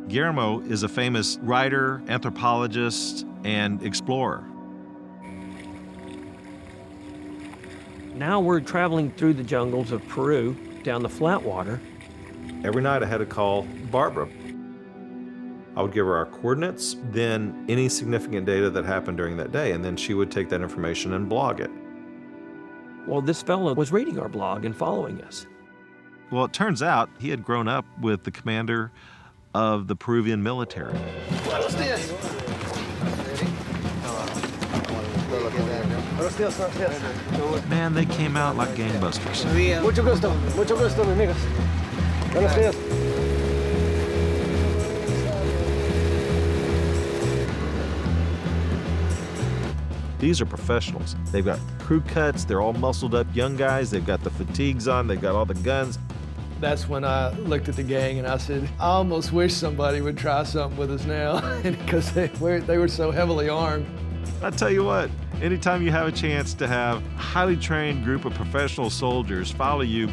S8: Guillermo is a famous writer, anthropologist, and explorer.
S11: Now we're traveling through the jungles of Peru, down the flat water.
S8: Every night I had to call Barbara. I would give her our coordinates, then any significant data that happened during that day, and then she would take that information and blog it.
S11: Well, this fellow was reading our blog and following us.
S8: Well, it turns out he had grown up with the commander of the Peruvian military.
S7: What's this?
S8: Man, they came out like gangbusters.
S7: Mucho gusto, mi amigos. Buenos dias.
S8: These are professionals. They've got crew cuts, they're all muscled up young guys, they've got the fatigues on, they've got all the guns.
S7: That's when I looked at the gang and I said, I almost wish somebody would try something with us now, because they were so heavily armed.
S8: I tell you what, anytime you have a chance to have a highly trained group of professional soldiers follow you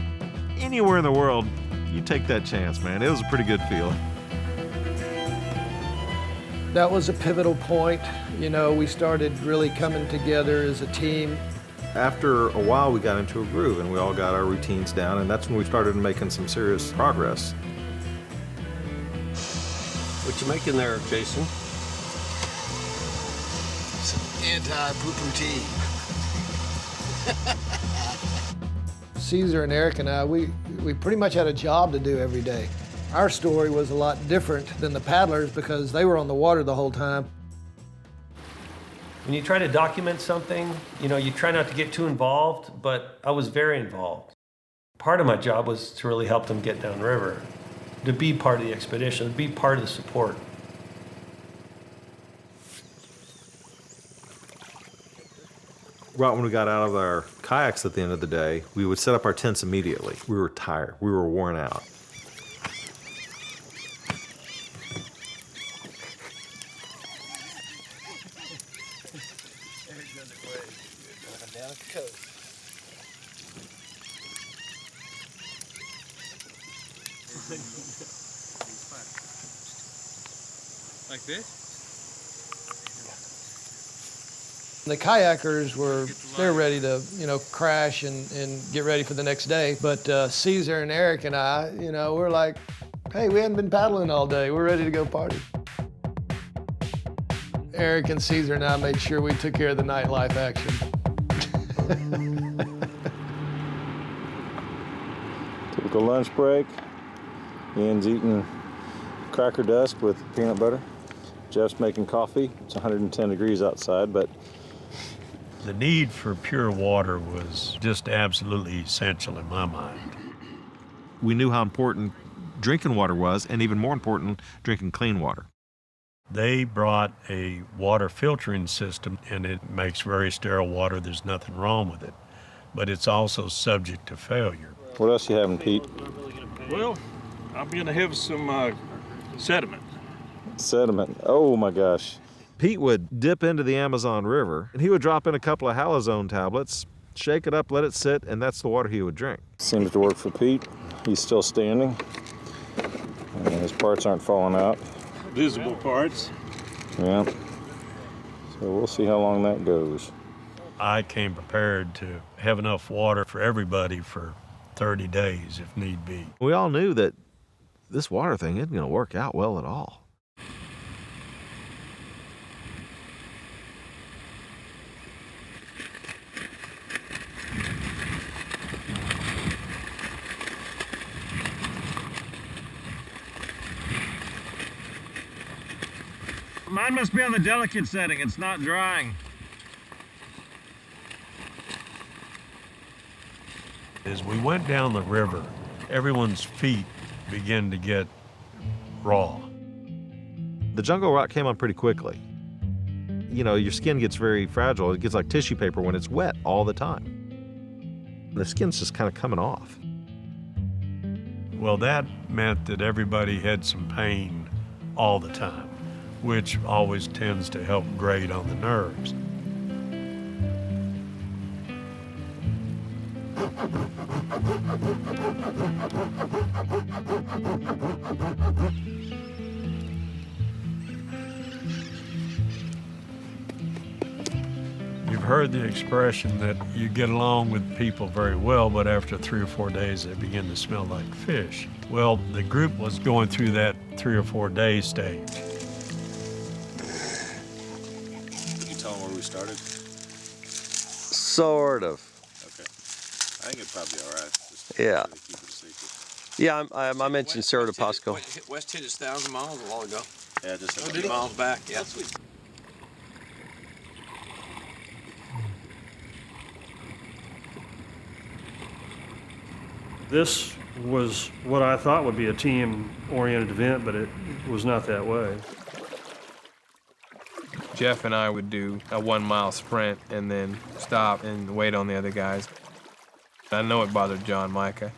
S8: anywhere in the world, you take that chance, man. It was a pretty good feeling.
S7: That was a pivotal point. You know, we started really coming together as a team.
S8: After a while, we got into a groove and we all got our routines down, and that's when we started making some serious progress.
S16: What you making there, Jason?
S17: Some anti-poo-poo tea.
S7: Caesar and Eric and I, we pretty much had a job to do every day. Our story was a lot different than the paddlers because they were on the water the whole time.
S3: When you try to document something, you know, you try not to get too involved, but I was very involved. Part of my job was to really help them get downriver, to be part of the expedition, to be part of the support.
S8: Right when we got out of our kayaks at the end of the day, we would set up our tents immediately. We were tired, we were worn out.
S6: Like this?
S7: The kayakers they're ready to, you know, crash and get ready for the next day. But Caesar and Eric and I, you know, we're like, hey, we hadn't been paddling all day. We're ready to go party. Eric and Caesar and I made sure we took care of the nightlife action.
S9: Typical lunch break. Ian's eating cracker dust with peanut butter. Jeff's making coffee. It's 110 degrees outside, but
S23: the need for pure water was just absolutely essential in my mind.
S8: We knew how important drinking water was, and even more important, drinking clean water.
S23: They brought a water filtering system, and it makes very sterile water. There's nothing wrong with it, but it's also subject to failure.
S9: What else you having, Pete?
S6: Well, I'm gonna have some sediment.
S9: Sediment. Oh my gosh.
S8: Pete would dip into the Amazon River, and he would drop in a couple of halazone tablets, shake it up, let it sit, and that's the water he would drink.
S9: Seems to work for Pete. He's still standing. And his parts aren't falling out.
S6: Visible parts.
S9: Yeah. So we'll see how long that goes.
S23: I came prepared to have enough water for everybody for 30 days if need be.
S8: We all knew that this water thing isn't going to work out well at all.
S21: Mine must be on the delicate setting. It's not drying.
S23: As we went down the river, everyone's feet began to get raw.
S8: The jungle rot came on pretty quickly. You know, your skin gets very fragile. It gets like tissue paper when it's wet all the time. The skin's just kind of coming off.
S23: Well, that meant that everybody had some pain all the time, which always tends to help grate on the nerves. You've heard the expression that you get along with people very well, but after 3 or 4 days, they begin to smell like fish. Well, the group was going through that 3 or 4 day stage.
S2: Can you tell them where we started?
S4: Sort of.
S2: Okay. I think it'd probably be all right. Just
S4: Yeah.
S2: keep it a secret.
S4: Yeah, I mentioned Cerro de Pasco.
S11: West hit us 1,000 miles a while ago.
S2: Yeah, just
S11: a few miles back, yeah.
S16: This was what I thought would be a team-oriented event, but it was not that way.
S24: Jeff and I would do a 1 mile sprint and then stop and wait on the other guys. I know it bothered John Micah.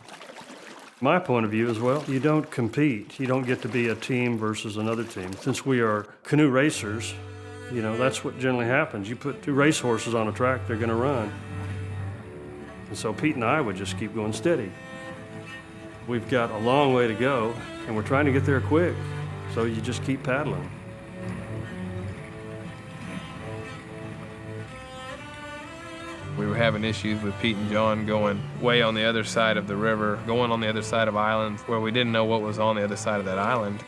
S16: My point of view is, well, you don't compete. You don't get to be a team versus another team. Since we are canoe racers, you know, that's what generally happens. You put 2 racehorses on a track, they're gonna run. And so Pete and I would just keep going steady. We've got a long way to go, and we're trying to get there quick, so you just keep paddling.
S24: We were having issues with Pete and John going way on the other side of the river, going on the other side of islands where we didn't know what was on the other side of that island.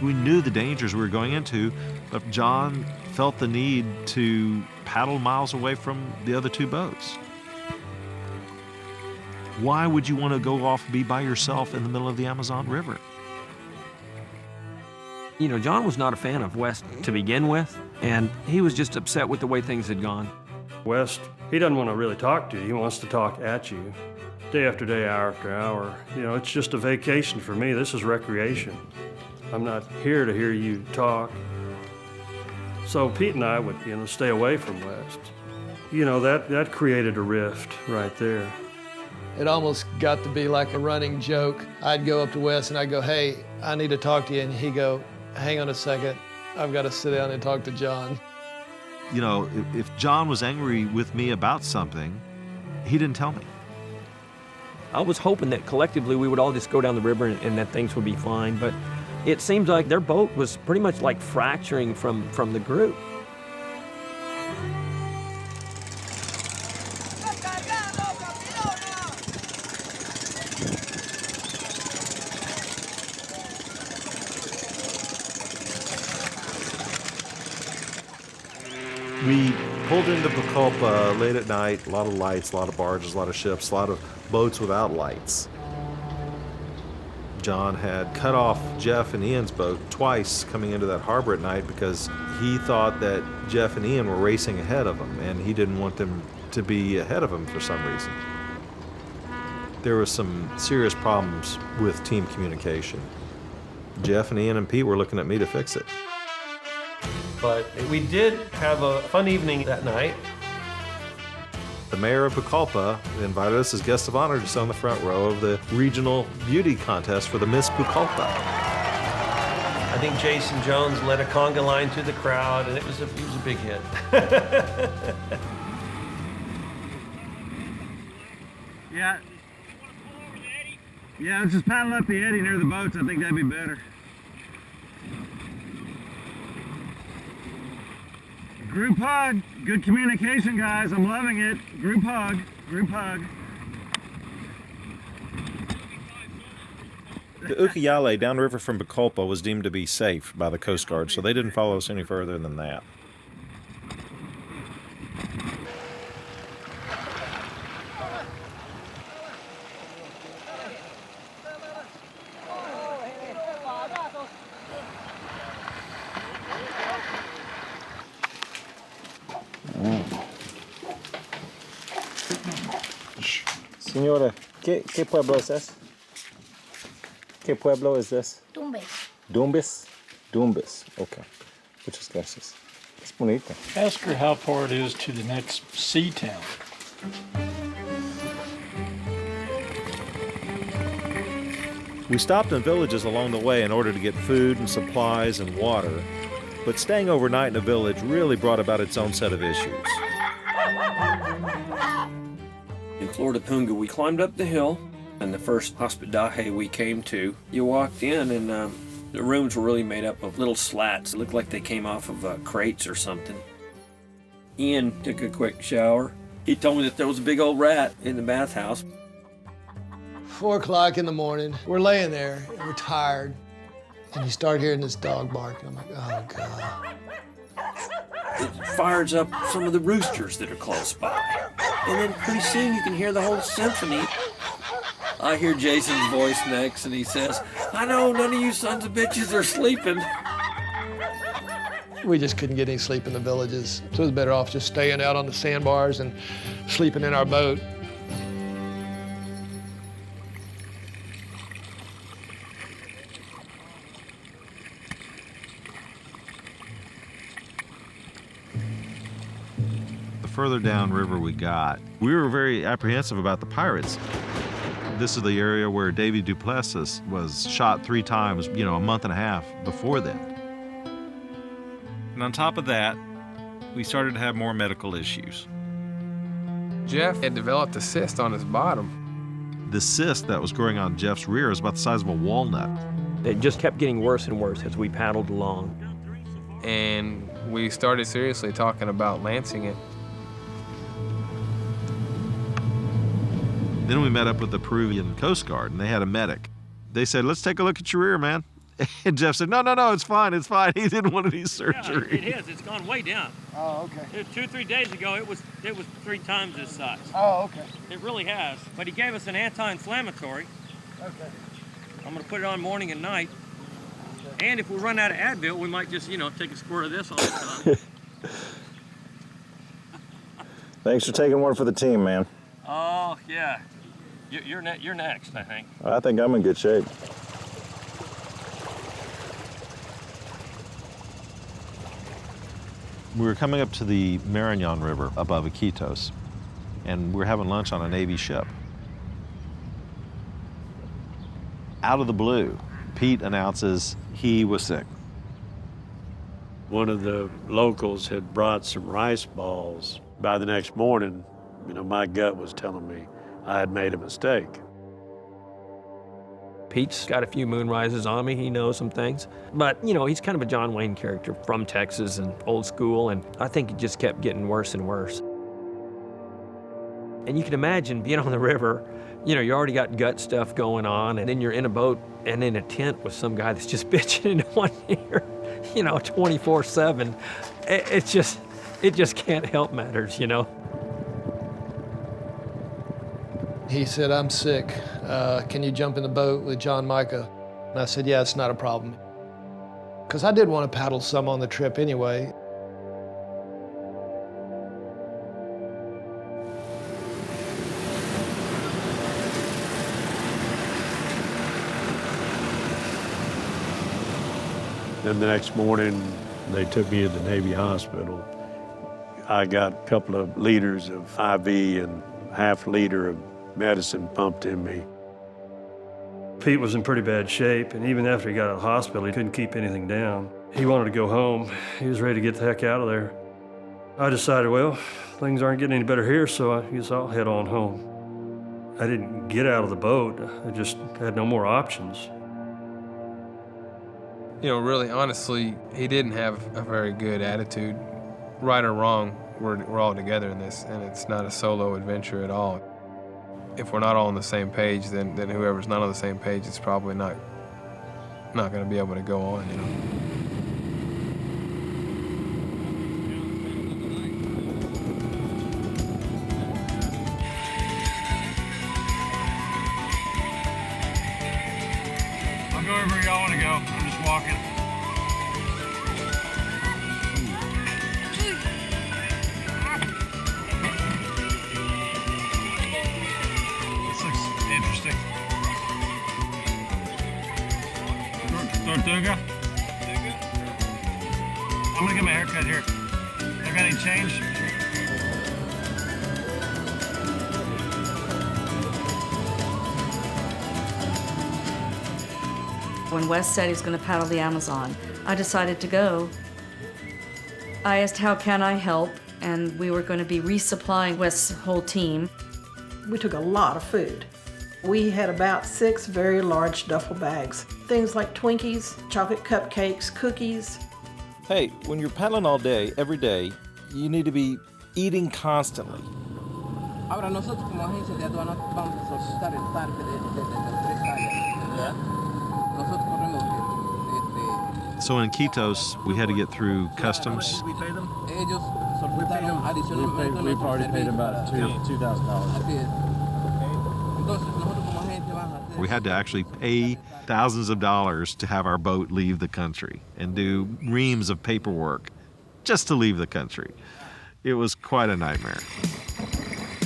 S8: We knew the dangers we were going into, but John felt the need to paddle miles away from the other 2 boats. Why would you want to go off and be by yourself in the middle of the Amazon River?
S11: You know, John was not a fan of West to begin with, and he was just upset with the way things had gone.
S16: West, he doesn't want to really talk to you. He wants to talk at you, day after day, hour after hour. You know, it's just a vacation for me. This is recreation. I'm not here to hear you talk. So Pete and I would, you know, stay away from West. You know, that created a rift right there.
S7: It almost got to be like a running joke. I'd go up to Wes and I'd go, hey, I need to talk to you. And he'd go, hang on a second. I've got to sit down and talk to John.
S8: You know, if John was angry with me about something, he didn't tell me.
S11: I was hoping that collectively we would all just go down the river and that things would be fine, but it seems like their boat was pretty much like fracturing from the group.
S8: We pulled into Pucallpa late at night, a lot of lights, a lot of barges, a lot of ships, a lot of boats without lights. John had cut off Jeff and Ian's boat twice coming into that harbor at night because he thought that Jeff and Ian were racing ahead of him, and he didn't want them to be ahead of him for some reason. There was some serious problems with team communication. Jeff and Ian and Pete were looking at me to fix it.
S3: But we did have a fun evening that night.
S8: The mayor of Pucallpa invited us as guests of honor to sit on the front row of the regional beauty contest for the Miss Pucallpa.
S3: I think Jason Jones led a conga line through the crowd, and it was a big hit.
S21: Yeah. Yeah, let's just paddle up the eddy near the boats. I think that'd be better. Group hug. Good communication, guys. I'm loving it. Group hug. Group hug.
S8: The Ucayale downriver from Pucallpa was deemed to be safe by the Coast Guard, so they didn't follow us any further than that.
S9: Señora, ¿qué pueblo es this? ¿Qué pueblo is this?
S1: Tumbes.
S9: Dumbes? Dumbes, okay. Muchas gracias. Es bonita.
S10: Ask her how far it is to the next sea town.
S8: We stopped in villages along the way in order to get food and supplies and water, but staying overnight in a village really brought about its own set of issues.
S11: In Florida Tunga, we climbed up the hill, and the first hospedaje we came to, you walked in, and the rooms were really made up of little slats. It looked like they came off of crates or something. Ian took a quick shower. He told me that there was a big old rat in the bathhouse.
S7: 4 o'clock in the morning, we're laying there, and we're tired, and you start hearing this dog barking. I'm like, oh, God.
S11: It fires up some of the roosters that are close by. And then pretty soon you can hear the whole symphony. I hear Jason's voice next, and he says, I know none of you sons of bitches are sleeping.
S7: We just couldn't get any sleep in the villages, so it was better off just staying out on the sandbars and sleeping in our boat.
S8: further downriver we got, we were very apprehensive about the pirates. This is the area where Davy Duplessis was shot 3 times, a month and a half before then. And on top of that, we started to have more medical issues.
S24: Jeff had developed a cyst on his bottom.
S8: The cyst that was growing on Jeff's rear was about the size of a walnut.
S11: It just kept getting worse and worse as we paddled along.
S24: And we started seriously talking about lancing it.
S8: Then we met up with the Peruvian Coast Guard, and they had a medic. They said, let's take a look at your rear, man. And Jeff said, no, it's fine, it's fine. He didn't want any surgery.
S1: Yeah, it is. It's gone way down.
S17: Oh, okay.
S1: 2 or 3 days ago, it was 3 times this size.
S17: Oh, okay.
S1: It really has. But he gave us an anti-inflammatory.
S17: Okay.
S1: I'm going to put it on morning and night. And if we run out of Advil, we might just, take a squirt of this all the time.
S9: Thanks for taking one for the team, man.
S1: Oh, yeah. You're next, I think.
S9: I think I'm in good shape.
S8: We were coming up to the Marañón River above Iquitos, and we were having lunch on a Navy ship. Out of the blue, Pete announces he was sick.
S23: One of the locals had brought some rice balls. By the next morning, my gut was telling me I had made a mistake.
S11: Pete's got a few moonrises on me. He knows some things. But, he's kind of a John Wayne character from Texas and old school, and I think it just kept getting worse and worse. And you can imagine being on the river, you already got gut stuff going on, and then you're in a boat and in a tent with some guy that's just bitching into one ear, 24/7. It just can't help matters,
S7: He said, I'm sick. Can you jump in the boat with John Micah? And I said, yeah, it's not a problem. Because I did want to paddle some on the trip anyway.
S23: Then the next morning, they took me to the Navy hospital. I got a couple of liters of IV and half liter of medicine pumped in me.
S16: Pete was in pretty bad shape, and even after he got out of the hospital, he couldn't keep anything down. He wanted to go home. He was ready to get the heck out of there. I decided, well, things aren't getting any better here, so I guess I'll head on home. I didn't get out of the boat. I just had no more options.
S24: Really, honestly, he didn't have a very good attitude. Right or wrong, we're all together in this, and it's not a solo adventure at all. If we're not all on the same page, then whoever's not on the same page is probably not going to be able to go on,
S21: I'll go wherever y'all want to go. I'm just walking. Interesting. Tortuga? I'm gonna get my haircut here. I got any change?
S14: When Wes said he's gonna paddle the Amazon, I decided to go. I asked, how can I help? And we were gonna be resupplying Wes' whole team.
S19: We took a lot of food. We had about 6 very large duffel bags. Things like Twinkies, chocolate cupcakes, cookies.
S20: Hey, when you're paddling all day, every day, you need to be eating constantly.
S25: Ahora nosotros como agencia de aduanas vamos a solicitar el parque de las 3 áreas. Nosotros corremos
S8: So in Iquitos, we had to get through customs.
S25: ellos solicitaron adicionalmente.
S22: We've already paid about $2,000.
S8: We had to actually pay thousands of dollars to have our boat leave the country and do reams of paperwork just to leave the country. It was quite a nightmare.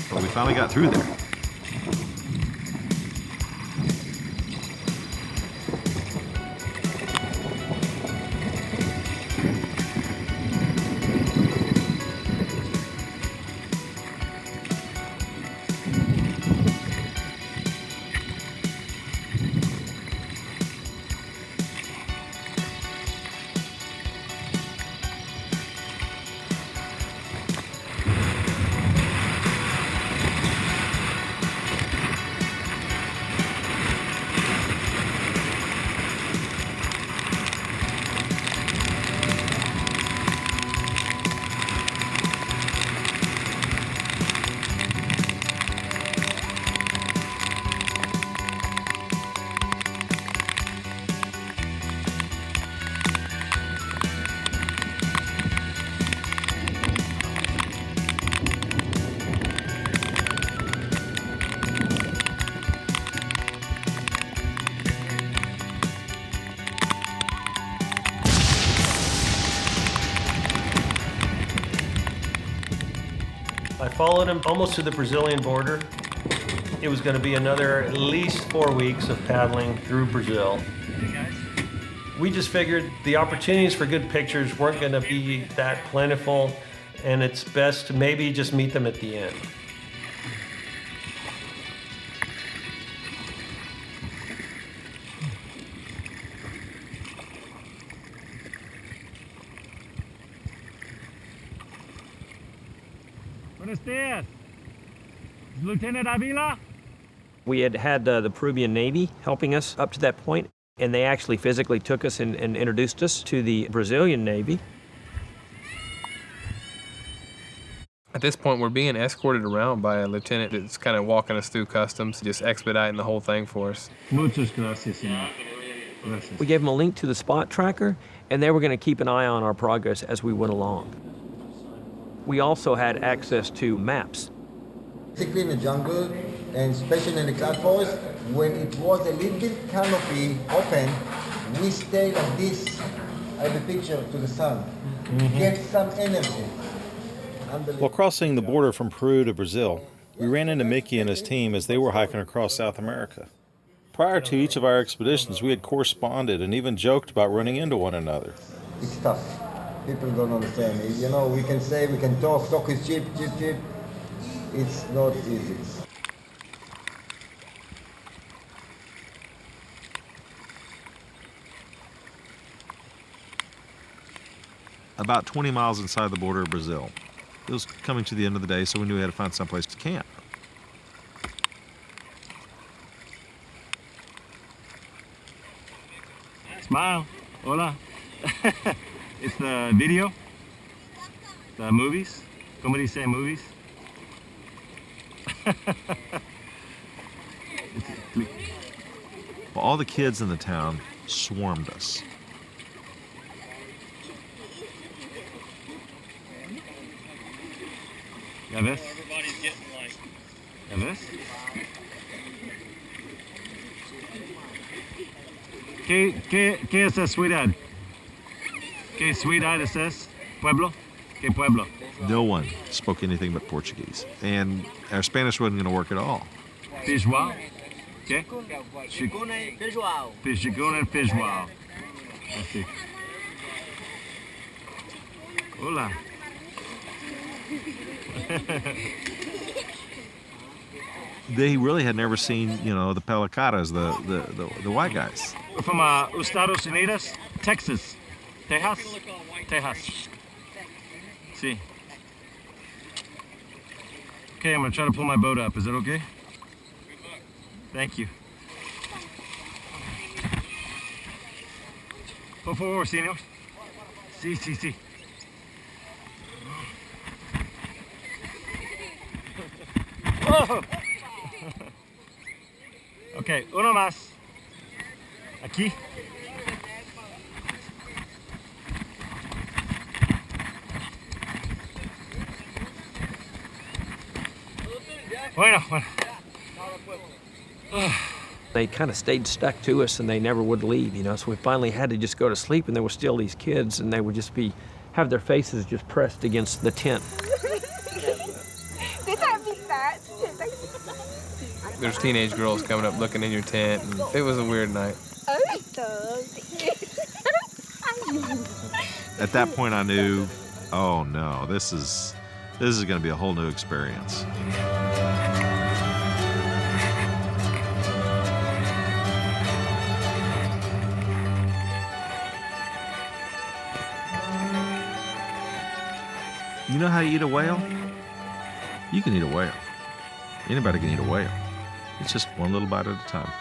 S8: But we finally got through there.
S3: followed him almost to the Brazilian border. It was going to be another at least 4 weeks of paddling through Brazil. We just figured the opportunities for good pictures weren't going to be that plentiful, and it's best to maybe just meet them at the end.
S21: Buenos dias. Lieutenant Avila?
S11: We had had the Peruvian Navy helping us up to that point, and they actually physically took us and introduced us to the Brazilian Navy.
S24: At this point, we're being escorted around by a lieutenant that's kind of walking us through customs, just expediting the whole thing for us.
S21: Muchas gracias, señor. Gracias.
S11: We gave them a link to the spot tracker, and they were going to keep an eye on our progress as we went along. We also had access to maps.
S5: Particularly in the jungle, and especially in the cloud forest, when it was a little canopy open, we stayed like this at the picture to the sun. Get some energy.
S8: While crossing the border from Peru to Brazil, we ran into Mickey and his team as they were hiking across South America. Prior to each of our expeditions, we had corresponded and even joked about running into one another.
S5: It's tough. People don't understand. You know, we can say, we can talk is cheap. It's not easy.
S8: About 20 miles inside the border of Brazil. It was coming to the end of the day, so we knew we had to find someplace to camp.
S21: Smile. Hola. It's the video. The movies. Como dice movies?
S8: Well, all the kids in the town swarmed us.
S21: Ya ves?
S1: Everybody's getting like...
S21: Ya ves? ¿Qué es esa ciudad? ¿Qué ciudad es ese? Pueblo? ¿Qué pueblo?
S8: No one spoke anything but Portuguese, and our Spanish wasn't going to work at all.
S21: Feijoao? ¿Qué? Feijoao and feijoao. Así. Hola.
S8: They really had never seen, you know, the pelicaras, the white guys.
S21: We're from Estados Unidos, Texas. Texas? Texas. See. Okay, I'm gonna try to pull my boat up. Is that okay? Thank you. Por favor, señor. Sí. Oh! Okay, uno más. Aquí. Bueno.
S11: They kind of stayed stuck to us and they never would leave, you know, so we finally had to just go to sleep, and there were still these kids, and they would just have their faces just pressed against the tent.
S24: There's teenage girls coming up looking in your tent, and it was a weird night.
S8: At that point, I knew, oh no, this is going to be a whole new experience. You know how you eat a whale? You can eat a whale. Anybody can eat a whale. It's just one little bite at a time.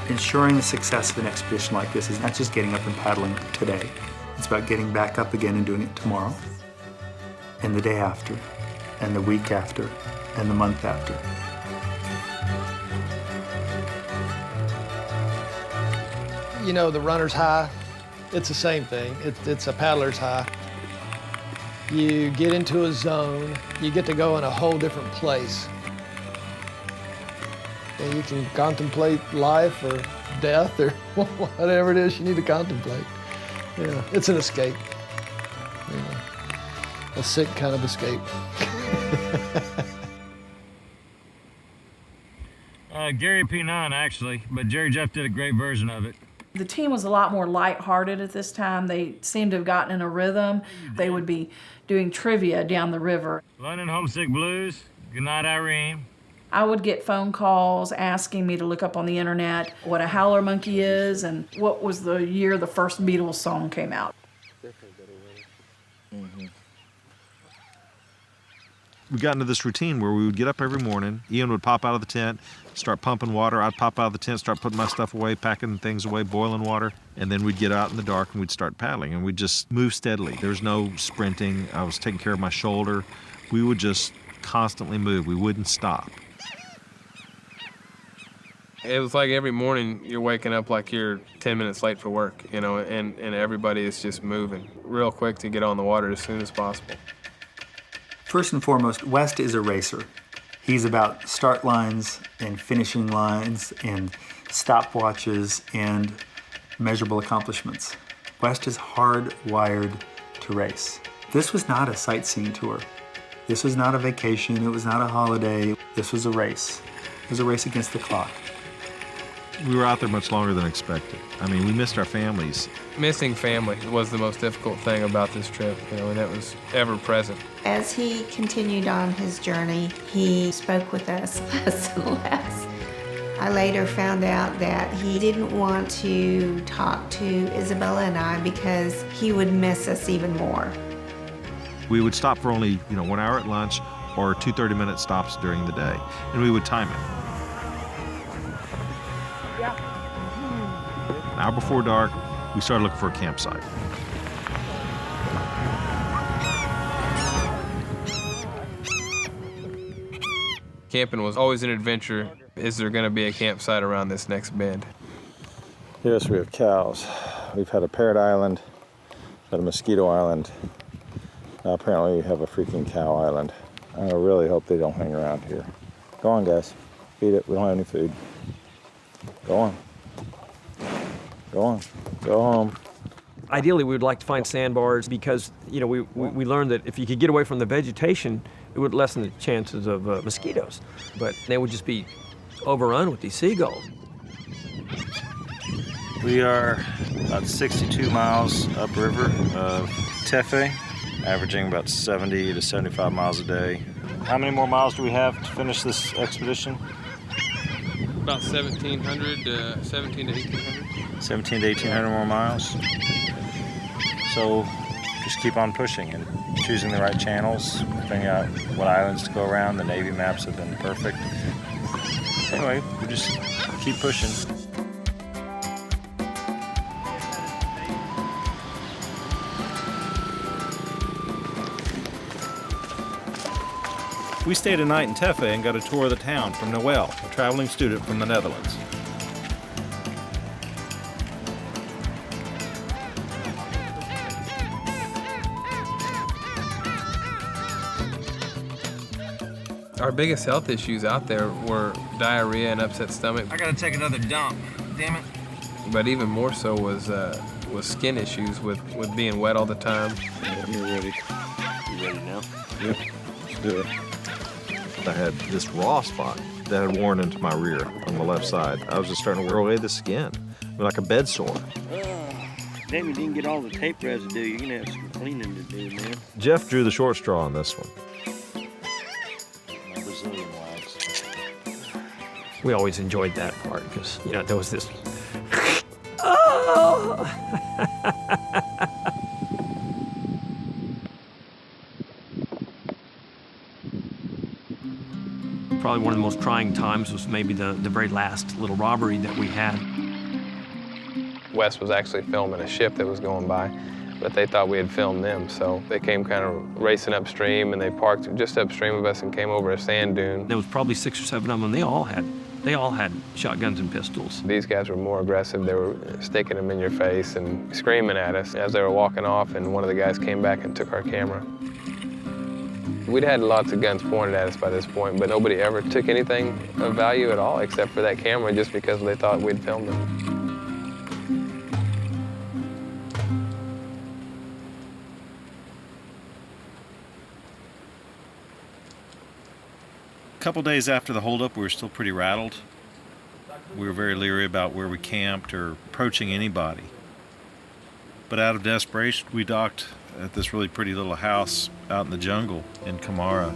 S12: Ensuring the success of an expedition like this is not just getting up and paddling today. It's about getting back up again and doing it tomorrow, and the day after, and the week after, and the month after.
S7: You know, the runner's high, it's the same thing. It's a paddler's high. You get into a zone, you get to go in a whole different place. And you can contemplate life or death or whatever it is you need to contemplate. Yeah, it's an escape. Yeah. A sick kind of escape.
S22: Gary P9, actually, but Jerry Jeff did a great version of it.
S19: The team was a lot more lighthearted at this time. They seemed to have gotten in a rhythm. They would be doing trivia down the river.
S22: London Homesick Blues, Good Night Irene.
S19: I would get phone calls asking me to look up on the internet what a howler monkey is and what was the year the first Beatles song came out.
S8: We got into this routine where we would get up every morning. Ian would pop out of the tent, start pumping water. I'd pop out of the tent, start putting my stuff away, packing things away, boiling water. And then we'd get out in the dark and we'd start paddling. And we'd just move steadily. There was no sprinting. I was taking care of my shoulder. We would just constantly move. We wouldn't stop.
S24: It was like every morning you're waking up like you're 10 minutes late for work, you know, and everybody is just moving real quick to get on the water as soon as possible.
S12: First and foremost, West is a racer. He's about start lines and finishing lines and stopwatches and measurable accomplishments. West is hardwired to race. This was not a sightseeing tour. This was not a vacation. It was not a holiday. This was a race. It was a race against the clock.
S8: We were out there much longer than expected. I mean, we missed our families.
S24: Missing family was the most difficult thing about this trip, you know, and that was ever present.
S4: As he continued on his journey, he spoke with us less and less. I later found out that he didn't want to talk to Isabella and I because he would miss us even more.
S8: We would stop for only, 1 hour at lunch or 2 30-minute stops during the day, and we would time it. An hour before dark, we started looking for a campsite.
S24: Camping was always an adventure. Is there going to be a campsite around this next bend?
S9: Yes, we have cows. We've had a parrot island, had a mosquito island. Now apparently we have a freaking cow island. I really hope they don't hang around here. Go on, guys. Feed it. We don't have any food. Go on. Go on. Go home.
S11: Ideally, we would like to find sandbars because, we learned that if you could get away from the vegetation, it would lessen the chances of mosquitoes. But they would just be overrun with these seagulls.
S9: We are about 62 miles upriver of Tefe, averaging about 70 to 75 miles a day. How many more miles do we have to finish this expedition?
S24: About 1,700 to 17 to 1,800.
S9: 17 to 1,800 more miles. So just keep on pushing and choosing the right channels, figuring out what islands to go around. The Navy maps have been perfect. Anyway, we just keep pushing. We stayed a night in Tefe and got a tour of the town from Noel, a traveling student from the Netherlands.
S24: Our biggest health issues out there were diarrhea and upset stomach.
S22: I gotta take another dump. Damn it.
S24: But even more so was skin issues with being wet all the time.
S9: You're ready. You ready now? Yep. Let's do it.
S8: I had this raw spot that had worn into my rear on the left side. I was just starting to wear away the skin, like a bed sore.
S6: Damn, you didn't get all the tape residue. You're gonna have some cleaning to do, man.
S8: Jeff drew the short straw on this one.
S9: My Brazilian wax.
S11: We always enjoyed that part because, there was this. Oh! Probably one of the most trying times was maybe the very last little robbery that we had.
S24: Wes was actually filming a ship that was going by, but they thought we had filmed them, so they came kind of racing upstream, and they parked just upstream of us and came over a sand dune.
S11: There was probably 6 or 7 of them, and they all had shotguns and pistols.
S24: These guys were more aggressive. They were sticking them in your face and screaming at us as they were walking off, and one of the guys came back and took our camera. We'd had lots of guns pointed at us by this point, but nobody ever took anything of value at all except for that camera just because they thought we'd filmed them.
S8: couple days after the holdup, we were still pretty rattled. We were very leery about where we camped or approaching anybody. But out of desperation, we docked at this really pretty little house out in the jungle in Camara.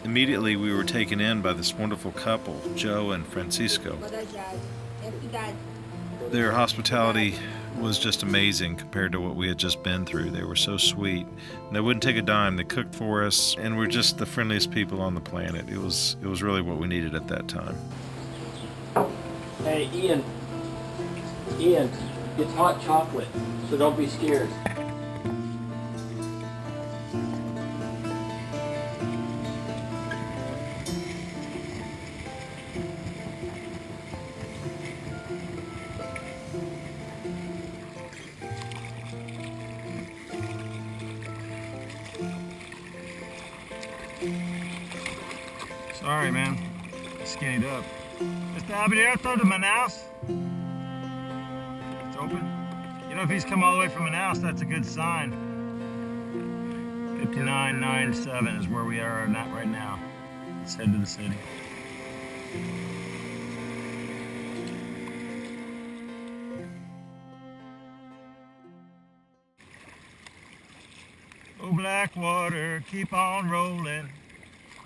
S8: Immediately, we were taken in by this wonderful couple, Joe and Francisco. Their hospitality was just amazing compared to what we had just been through. They were so sweet. And they wouldn't take a dime. They cooked for us, and we're just the friendliest people on the planet. It was really what we needed at that time.
S11: Hey, Ian, it's hot chocolate, so don't be scared.
S21: Sorry, man. Skinnied up. Mr. Abierto to Manaus? It's open. You know, if he's come all the way from Manaus, that's a good sign. 5997 is where we are at right now. Let's head to the city. Oh, Blackwater, keep on rolling.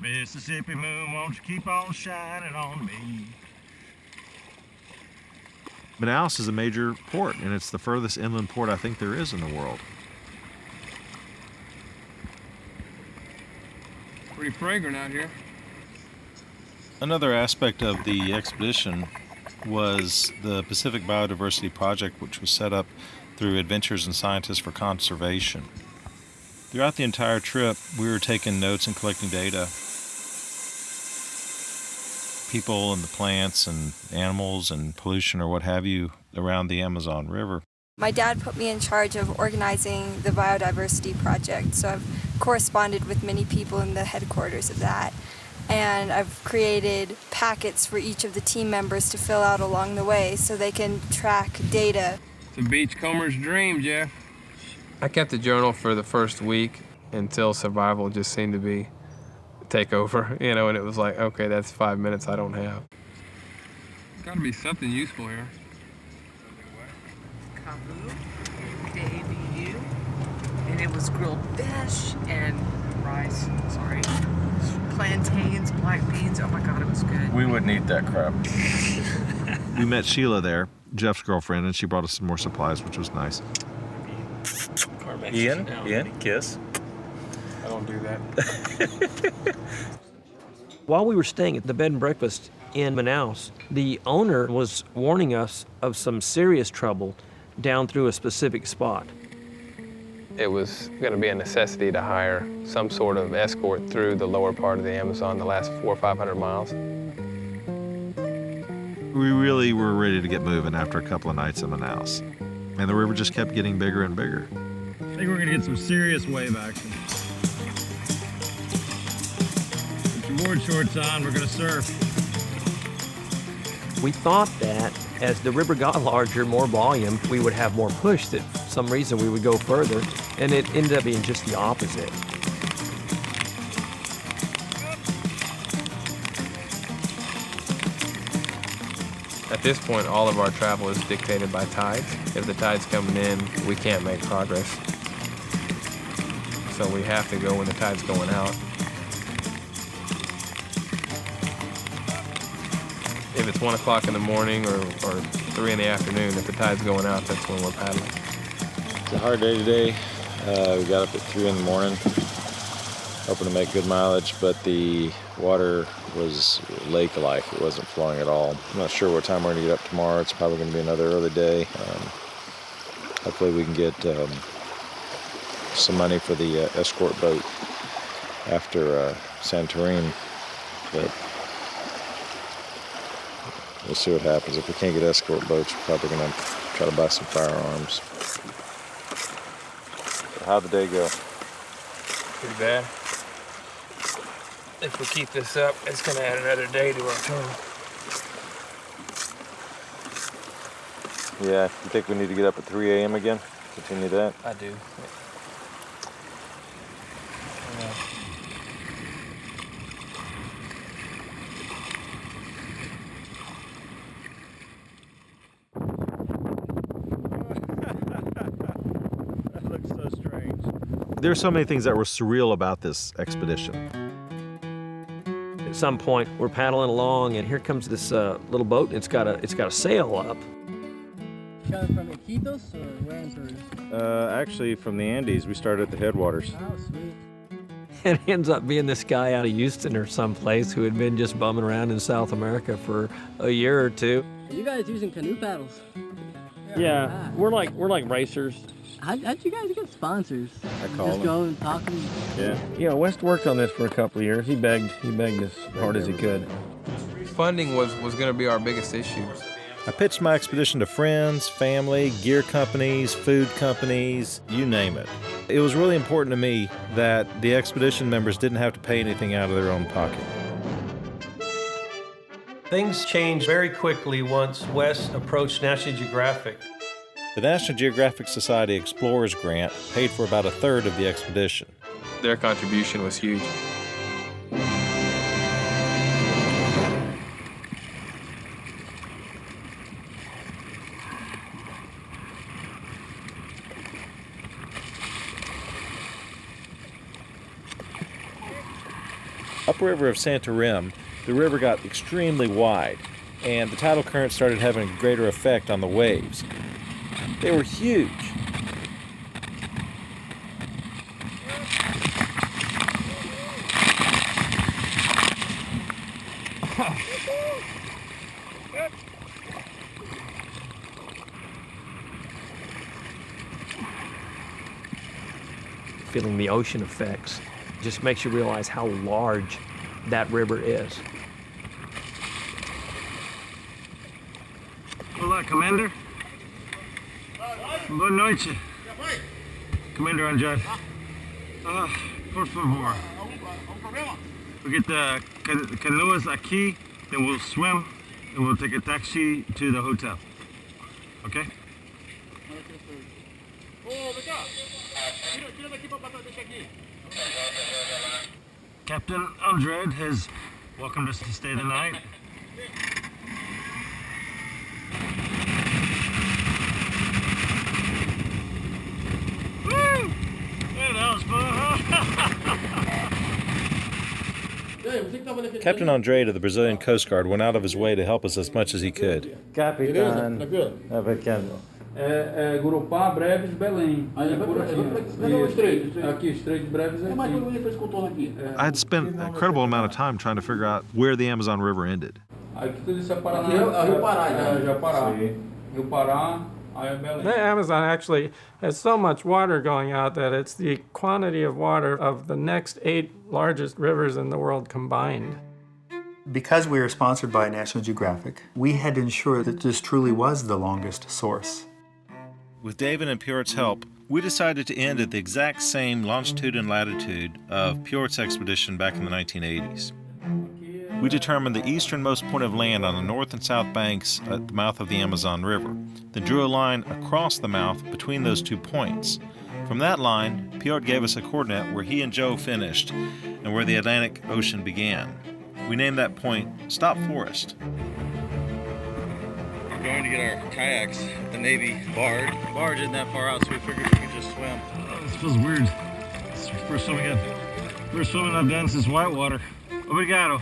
S21: Mississippi moon, won't you keep on shining on me?
S8: Manaus is a major port, and it's the furthest inland port I think there is in the world.
S25: Pretty fragrant out here.
S8: Another aspect of the expedition was the Pacific Biodiversity Project, which was set up through Adventures and Scientists for Conservation. Throughout the entire trip, we were taking notes and collecting data. People and the plants and animals and pollution or what have you around the Amazon River.
S2: My dad put me in charge of organizing the biodiversity project, so I've corresponded with many people in the headquarters of that. And I've created packets for each of the team members to fill out along the way so they can track data.
S25: It's a beachcomber's dream, Jeff.
S24: I kept a journal for the first week until survival just seemed to be take over, you know, and it was like, okay, that's 5 minutes I don't have.
S25: There's gotta be something useful here.
S10: Kabu, K-A-B-U, and it was grilled fish and rice, plantains, black beans. Oh my God, it was good.
S20: We wouldn't eat that crap.
S8: We met Sheila there, Jeff's girlfriend, and she brought us some more supplies, which was nice.
S20: Ian, kiss.
S24: I don't do that.
S11: While we were staying at the bed and breakfast in Manaus, the owner was warning us of some serious trouble down through a specific spot.
S24: It was going to be a necessity to hire some sort of escort through the lower part of the Amazon, the last 400 or 500 miles.
S8: We really were ready to get moving after a couple of nights in Manaus. And the river just kept getting bigger and bigger.
S21: I think we're gonna get some serious wave action. Put your board shorts on, we're gonna surf.
S11: We thought that as the river got larger, more volume, we would have more push, that for some reason we would go further, and it ended up being just the opposite.
S24: At this point, all of our travel is dictated by tides. If the tide's coming in, we can't make progress. So we have to go when the tide's going out. If it's 1 o'clock in the morning or 3 in the afternoon, if the tide's going out, that's when we're paddling.
S9: It's a hard day today. We got up at 3 in the morning, hoping to make good mileage, but the water was lake-like. It wasn't flowing at all. I'm not sure what time we're going to get up tomorrow. It's probably going to be another early day. Hopefully we can get some money for the escort boat after Santorini, but we'll see what happens. If we can't get escort boats, we're probably going to try to buy some firearms. How'd the day go?
S24: Pretty bad. If we keep this up, it's going to add another day to our total.
S9: Yeah, you think we need to get up at 3 a.m. again? Continue that?
S24: I do.
S8: There's so many things that were surreal about this expedition.
S11: At some point, we're paddling along, and here comes this little boat. And it's got a sail up.
S25: Shot from Iquitos or where in Peru?
S22: Actually, from the Andes. We started at the headwaters.
S25: Oh, sweet.
S11: And it ends up being this guy out of Houston or someplace who had been just bumming around in South America for a year or two.
S25: You guys using canoe paddles?
S1: Yeah, we're like racers.
S25: How'd you guys get sponsors?
S22: I call
S25: Just
S22: them.
S25: go and talk to them?
S22: Yeah.
S1: Yeah, West worked on this for a couple of years. He begged as hard as he could.
S24: Funding was going to be our biggest issue.
S8: I pitched my expedition to friends, family, gear companies, food companies, you name it. It was really important to me that the expedition members didn't have to pay anything out of their own pocket.
S3: Things changed very quickly once Wes approached National Geographic.
S8: The National Geographic Society Explorers Grant paid for about a third of the expedition.
S24: Their contribution was huge.
S8: Upriver of Santarém, the river got extremely wide, and the tidal current started having a greater effect on the waves. They were huge.
S11: Feeling the ocean effects just makes you realize how large that river is.
S21: Olá, Commander. Boa noite. Commander Andrade. Por favor. We'll get the canoas aqui, then we'll swim, and we'll take a taxi to the hotel. Okay? Captain Andrade has welcomed us to stay the night. Woo! Yeah, that was fun, huh?
S8: Captain Andrade of the Brazilian Coast Guard went out of his way to help us as much as he could.
S22: Capitán.
S13: Gurupá, Breves, Belém. Aí por aqui. Aqui, Estreito Breves aqui.
S8: I had spent an incredible amount of time trying to figure out where the Amazon River ended.
S13: Aqui tudo isso é Paraná. Rio Pará, já Pará. Rio Pará, aí é Belém.
S15: The Amazon actually has so much water going out that it's the quantity of water of the next 8 largest rivers in the world combined.
S12: Because we were sponsored by National Geographic, we had to ensure that this truly was the longest source.
S8: With David and Pjort's help, we decided to end at the exact same longitude and latitude of Pjort's expedition back in the 1980s. We determined the easternmost point of land on the north and south banks at the mouth of the Amazon River, then drew a line across the mouth between those 2 points. From that line, Pjort gave us a coordinate where he and Joe finished and where the Atlantic Ocean began. We named that point Stop Forest.
S21: We're going to get our kayaks at the Navy barge. The barge isn't that far out, so we figured we could just swim. This feels weird. It's the first swimming I've done since whitewater. Obrigado.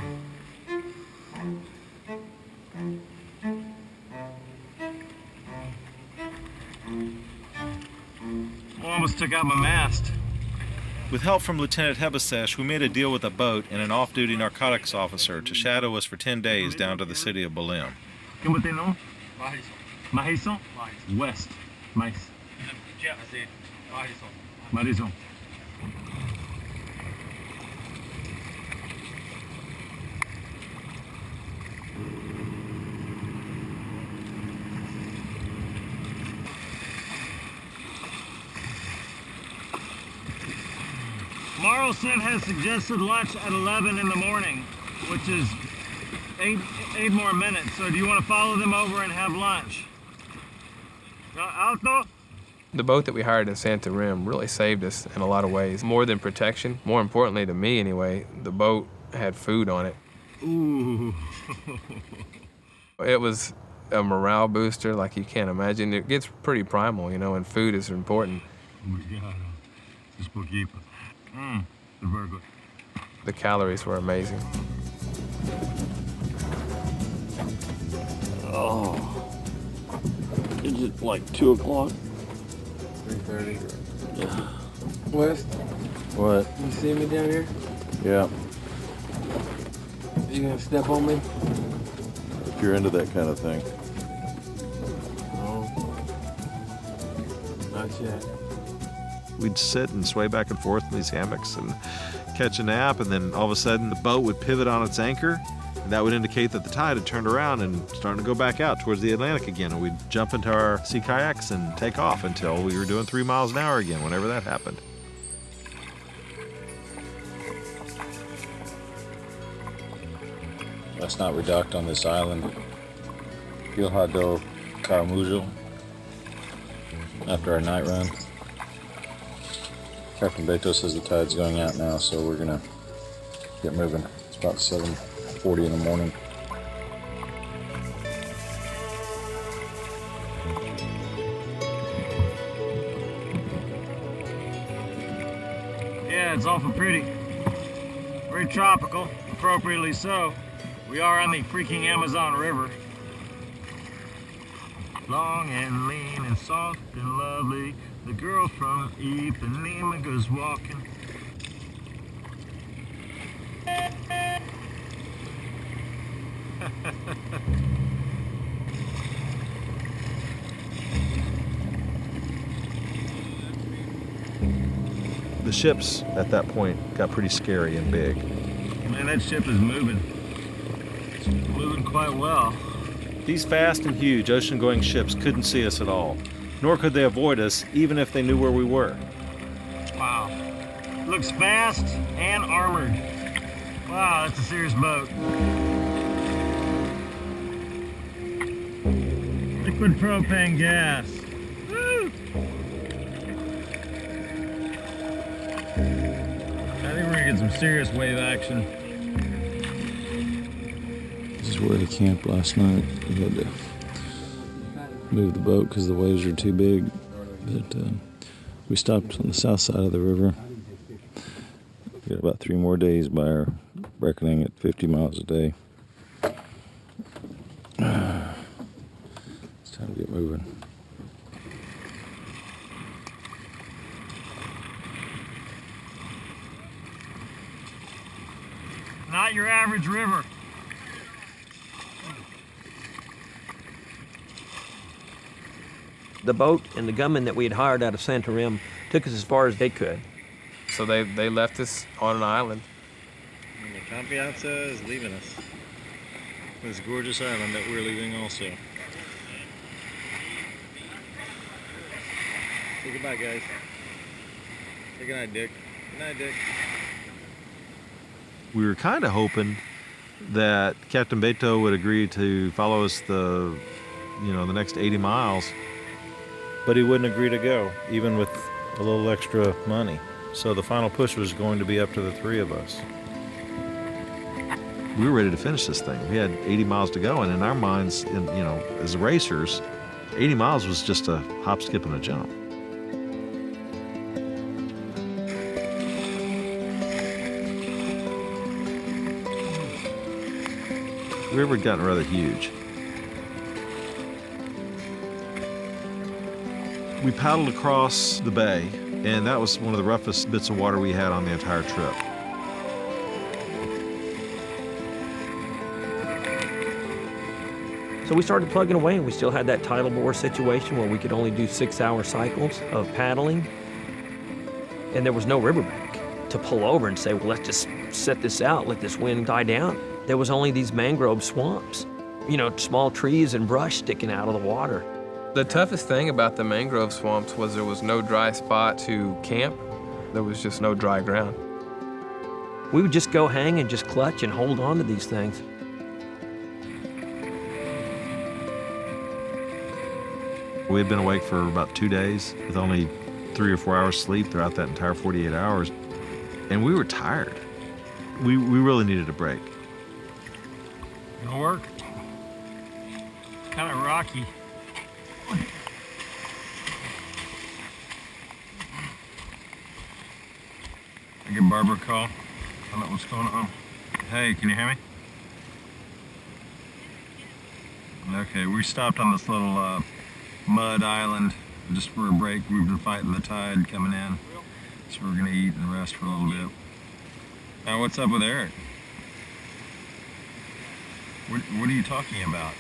S21: Almost took out my mast.
S8: With help from Lieutenant Hebesesh, we made a deal with a boat and an off-duty narcotics officer to shadow us for 10 days down to the city of Belém.
S21: Como tem nome? Marison? West. Mais. Marison. Marlson has suggested lunch at 11 in the morning, which is eight more minutes. So do you want to follow them over and have lunch? Alto?
S24: The boat that we hired in Santarém really saved us in a lot of ways. More than protection, more importantly to me anyway, the boat had food on it.
S21: Ooh.
S24: It was a morale booster like you can't imagine. It gets pretty primal, you know, and food is important.
S21: Very good.
S24: The calories were amazing.
S21: Oh. Is it like 2 o'clock?
S13: 3:30.
S21: Yeah.
S13: West,
S21: What?
S13: you see me down here?
S21: Yeah.
S13: You gonna step on me?
S21: If you're into that kind of thing.
S13: No. Not yet.
S8: We'd sit and sway back and forth in these hammocks and catch a nap, and then all of a sudden the boat would pivot on its anchor, and that would indicate that the tide had turned around and starting to go back out towards the Atlantic again, and we'd jump into our sea kayaks and take off until we were doing 3 miles an hour again, whenever that happened.
S9: Last night we docked on this island, Hidroelectric after our night run. Captain Beto says the tide's going out now, so we're gonna get moving. It's about 7:40 in the morning.
S21: Yeah, it's awful pretty. Very tropical, appropriately so. We are on the freaking Amazon River. Long and lean and soft and lovely, the girl from Ipanema goes walking.
S8: The ships at that point got pretty scary and big.
S21: Man, that ship is moving. It's moving quite well.
S8: These fast and huge ocean-going ships couldn't see us at all, nor could they avoid us even if they knew where we were.
S21: Wow. Looks fast and armored. Wow, that's a serious boat. Liquid propane gas. Woo! I think we're gonna get some serious wave action.
S9: This is where we camped last night. We had to move the boat because the waves are too big. But we stopped on the south side of the river. We got about 3 more days by our reckoning at 50 miles a day. It's time to get moving.
S21: Not your average river.
S11: The boat and the gunmen that we had hired out of Santarem took us as far as they could.
S24: So they left us on an island.
S9: And the Confianza is leaving us. This gorgeous island that we're leaving also. Say goodbye, guys. Say goodnight, Dick. Good night, Dick.
S8: We were kind of hoping that Captain Beto would agree to follow us the next 80 miles. But he wouldn't agree to go, even with a little extra money. So the final push was going to be up to the 3 of us. We were ready to finish this thing. We had 80 miles to go, and in our minds, as racers, 80 miles was just a hop, skip, and a jump. The river had gotten rather huge. We paddled across the bay, and that was one of the roughest bits of water we had on the entire trip.
S11: So we started plugging away, and we still had that tidal bore situation where we could only do 6-hour cycles of paddling. And there was no riverbank to pull over and say, well, let's just set this out, let this wind die down. There was only these mangrove swamps, small trees and brush sticking out of the water.
S24: The toughest thing about the mangrove swamps was there was no dry spot to camp. There was just no dry ground.
S11: We would just go hang and just clutch and hold on to these things.
S8: We had been awake for about 2 days with only 3 or 4 hours sleep throughout that entire 48 hours. And we were tired. We really needed a break.
S21: Gonna work? Kind of rocky. I give Barbara a call. Find out what's going on. Hey, can you hear me? Okay, we stopped on this little mud island just for a break. We've been fighting the tide coming in, so we're gonna eat and rest for a little bit. Now, what's up with Eric? What are you talking about?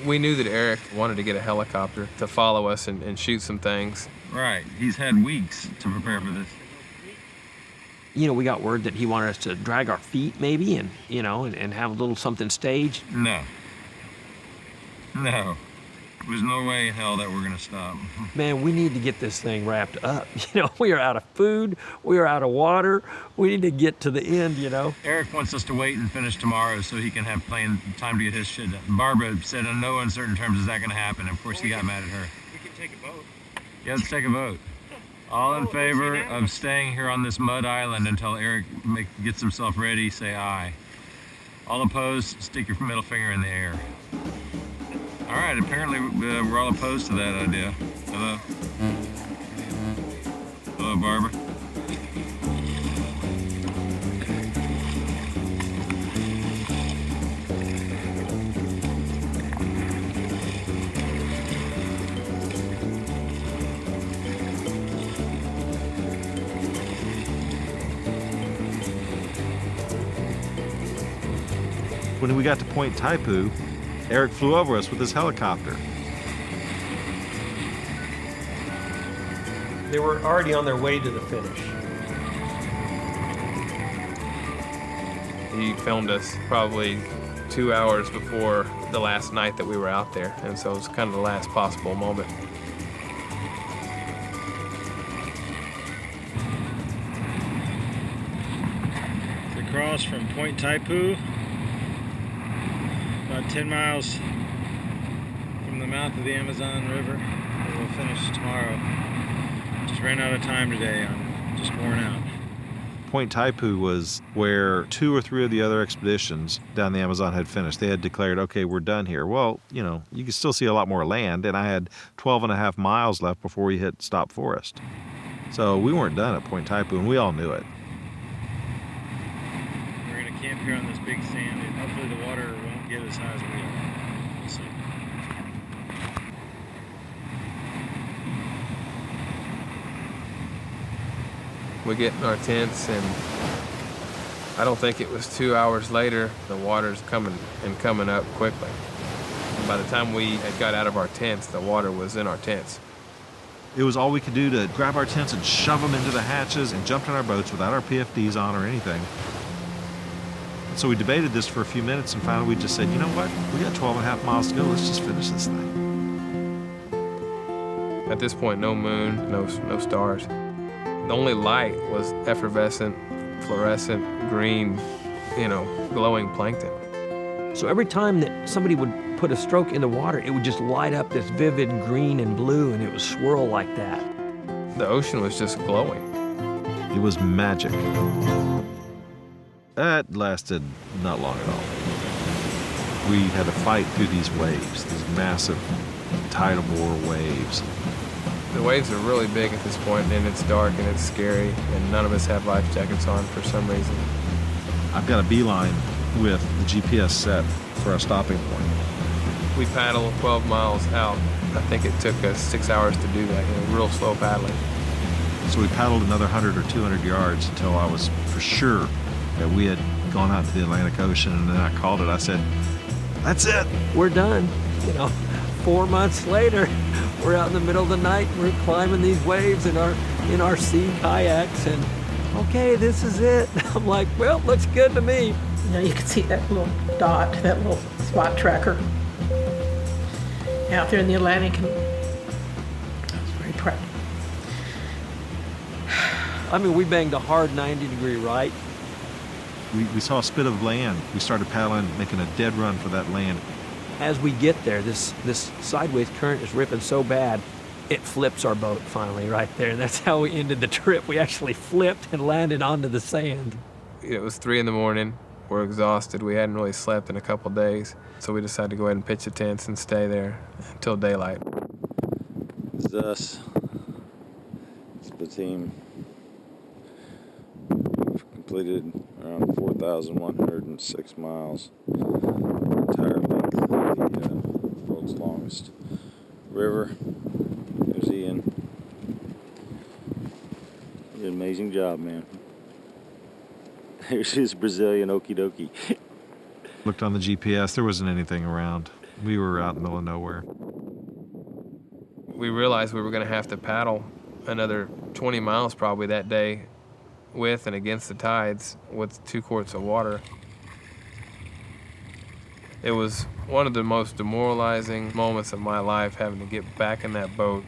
S24: We knew that Eric wanted to get a helicopter to follow us and shoot some things.
S21: Right, he's had weeks to prepare for this.
S11: You know, we got word that he wanted us to drag our feet maybe and, you know, and have a little something staged.
S21: No. No. There's no way in hell that we're gonna stop.
S11: Man, we need to get this thing wrapped up. You know, we are out of food, we are out of water, we need to get to the end, you know.
S21: Eric wants us to wait and finish tomorrow so he can have time to get his shit done. Barbara said in no uncertain terms is that gonna happen. Of course he got mad at her.
S13: We can take a boat.
S21: Yeah, let's take a vote. All in favor of staying here on this mud island until Eric gets himself ready, say aye. All opposed, stick your middle finger in the air. All right, apparently we're all opposed to that idea. Hello? Hello, Barbara?
S8: When we got to Point Taipu, Eric flew over us with his helicopter.
S3: They were already on their way to the finish.
S24: He filmed us probably 2 hours before the last night that we were out there, and so it was kind of the last possible moment.
S21: It's across from Point Taipu, about 10 miles from the mouth of the Amazon River. We'll finish tomorrow. Just ran out of time today. I'm just worn out.
S8: Point Taipu was where 2 or 3 of the other expeditions down the Amazon had finished. They had declared, okay, we're done here. Well, you know, you can still see a lot more land, and I had 12.5 miles left before we hit stop forest. So we weren't done at Point Taipu, and we all knew it.
S21: We're going to camp here on this big sand, and hopefully the water won't get as high as we are. We'll see.
S24: We get in our tents, and I don't think it was 2 hours later, the water's coming up quickly. And by the time we had got out of our tents, the water was in our tents.
S8: It was all we could do to grab our tents and shove them into the hatches and jump in our boats without our PFDs on or anything. And so we debated this for a few minutes, and finally we just said, you know what? We got 12.5 miles to go. Let's just finish this thing.
S24: At this point, no moon, no stars. The only light was effervescent, fluorescent, green, you know, glowing plankton.
S11: So every time that somebody would put a stroke in the water, it would just light up this vivid green and blue, and it would swirl like that.
S24: The ocean was just glowing.
S8: It was magic. That lasted not long at all. We had to fight through these waves, these massive tidal bore waves.
S24: The waves are really big at this point, and it's dark and it's scary, and none of us have life jackets on for some reason.
S8: I've got a beeline with the GPS set for our stopping point.
S24: We paddled 12 miles out. I think it took us 6 hours to do that, you know, real slow paddling.
S8: So we paddled another 100 or 200 yards until I was for sure that we had gone out to the Atlantic Ocean, and then I called it. I said, that's it.
S11: We're done. You know, 4 months later, we're out in the middle of the night, we're climbing these waves in our sea kayaks, and okay, this is it. I'm like, well, looks good to me.
S19: You know, you can see that little dot, that little spot tracker out there in the Atlantic, and I was very proud.
S11: I mean, we banged a hard 90-degree right.
S8: We saw a spit of land. We started paddling, making a dead run for that land.
S11: As we get there, this sideways current is ripping so bad, it flips our boat finally right there. And that's how we ended the trip. We actually flipped and landed onto the sand.
S24: It was 3 in the morning. We're exhausted. We hadn't really slept in a couple days. So we decided to go ahead and pitch the tents and stay there until daylight.
S9: This is us. It's the team. completed around 4,106 miles. The entire length of the world's longest river. There's Ian. You did an amazing job, man. Here's his Brazilian okie dokie.
S8: Looked on the GPS, there wasn't anything around. We were out in the middle of nowhere.
S24: We realized we were going to have to paddle another 20 miles probably that day with and against the tides with 2 quarts of water. It was one of the most demoralizing moments of my life, having to get back in that boat.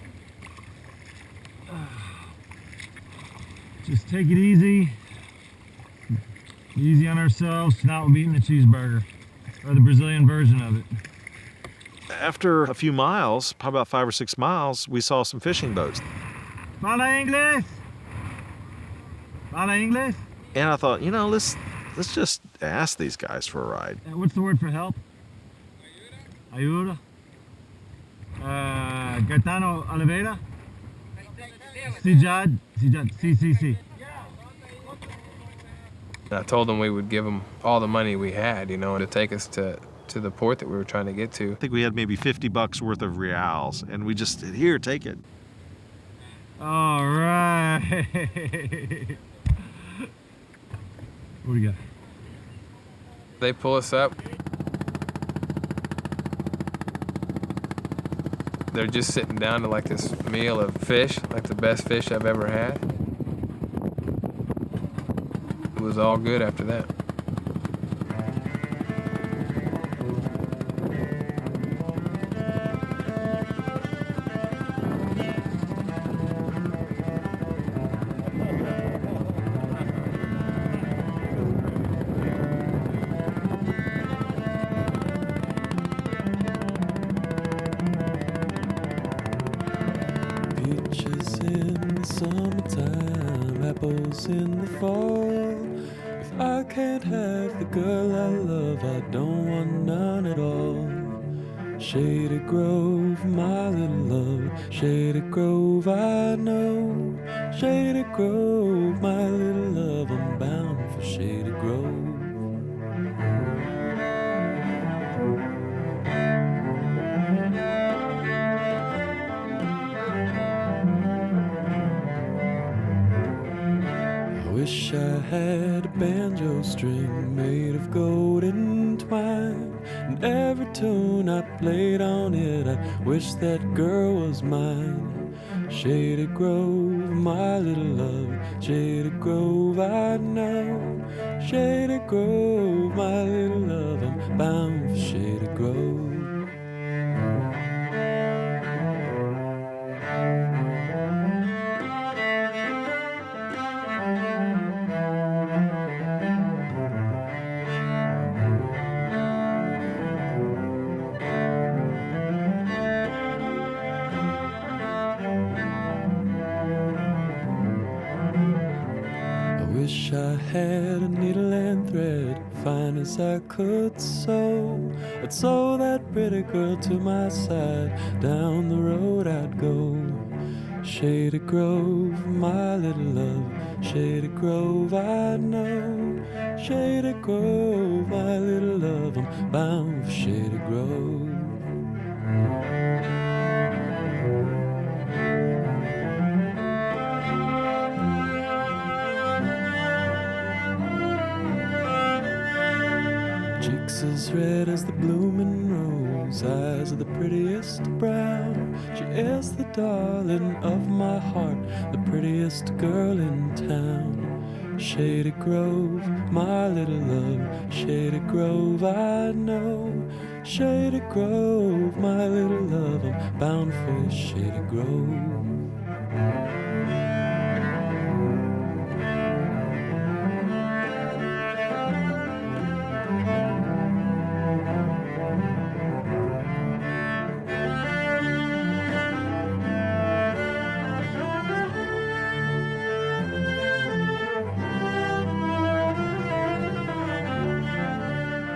S21: Just take it easy. Easy on ourselves. Tonight we'll be eating a cheeseburger, or the Brazilian version of it.
S8: After a few miles, probably about 5 or 6 miles, we saw some fishing boats.
S21: Fala English! Fala English!
S8: And I thought, you know, let's just ask these guys for a ride.
S21: What's the word for help? Ayuda. Gaetano Oliveira. Sijad. C.
S24: I told them we would give them all the money we had, you know, to take us to the port that we were trying to get to.
S8: I think we had maybe $50 worth of reals, and we just said, here, take it.
S21: All right. What do you got?
S24: They pull us up. They're just sitting down to like this meal of fish, like the best fish I've ever had. It was all good after that.
S14: Peaches in the summertime, apples in the fall. If I can't have the girl I love, I don't want none at all. Shady Grove, my little love, Shady Grove, I know. Shady Grove, my little love, I'm bound for Shady Grove. Wish I had a banjo string made of golden twine, and every tune I played on it, I wish that girl was mine. Shady Grove, my little love, Shady Grove, I know. Shady Grove, my little love, I'm bound for Shady Grove. Wish I had a needle and thread, fine as I could sew. I'd sew that pretty girl to my side, down the road I'd go. Shady Grove, my little love, Shady Grove, I know. Shady Grove, my little love, I'm bound for Shady Grove. Cheeks as red as the blooming rose, eyes are the prettiest brown. She is the darling of my heart, the prettiest girl in town. Shady Grove, my little love, Shady Grove, I know. Shady Grove, my little love, I'm bound for Shady Grove.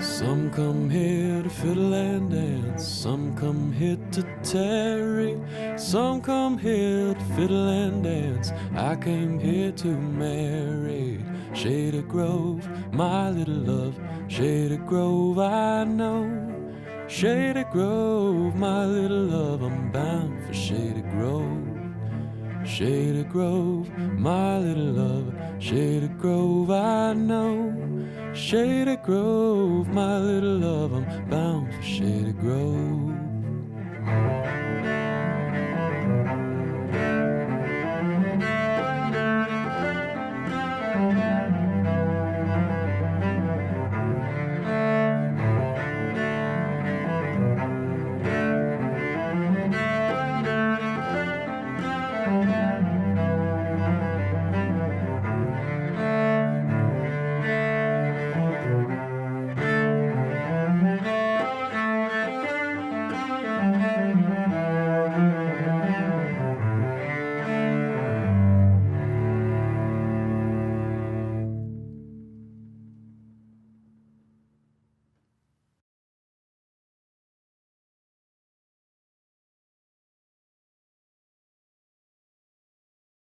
S14: Some come here to fiddle and dance, some come here to tarry, some come here to fiddle and dance. I came here to marry Shady Grove, my little love. Shady Grove, I know. Shady Grove, my little love, I'm bound for Shady Grove. Shady Grove, my little love. Shady Grove, I know. Shady Grove, my little love, I'm bound for Shady Grove.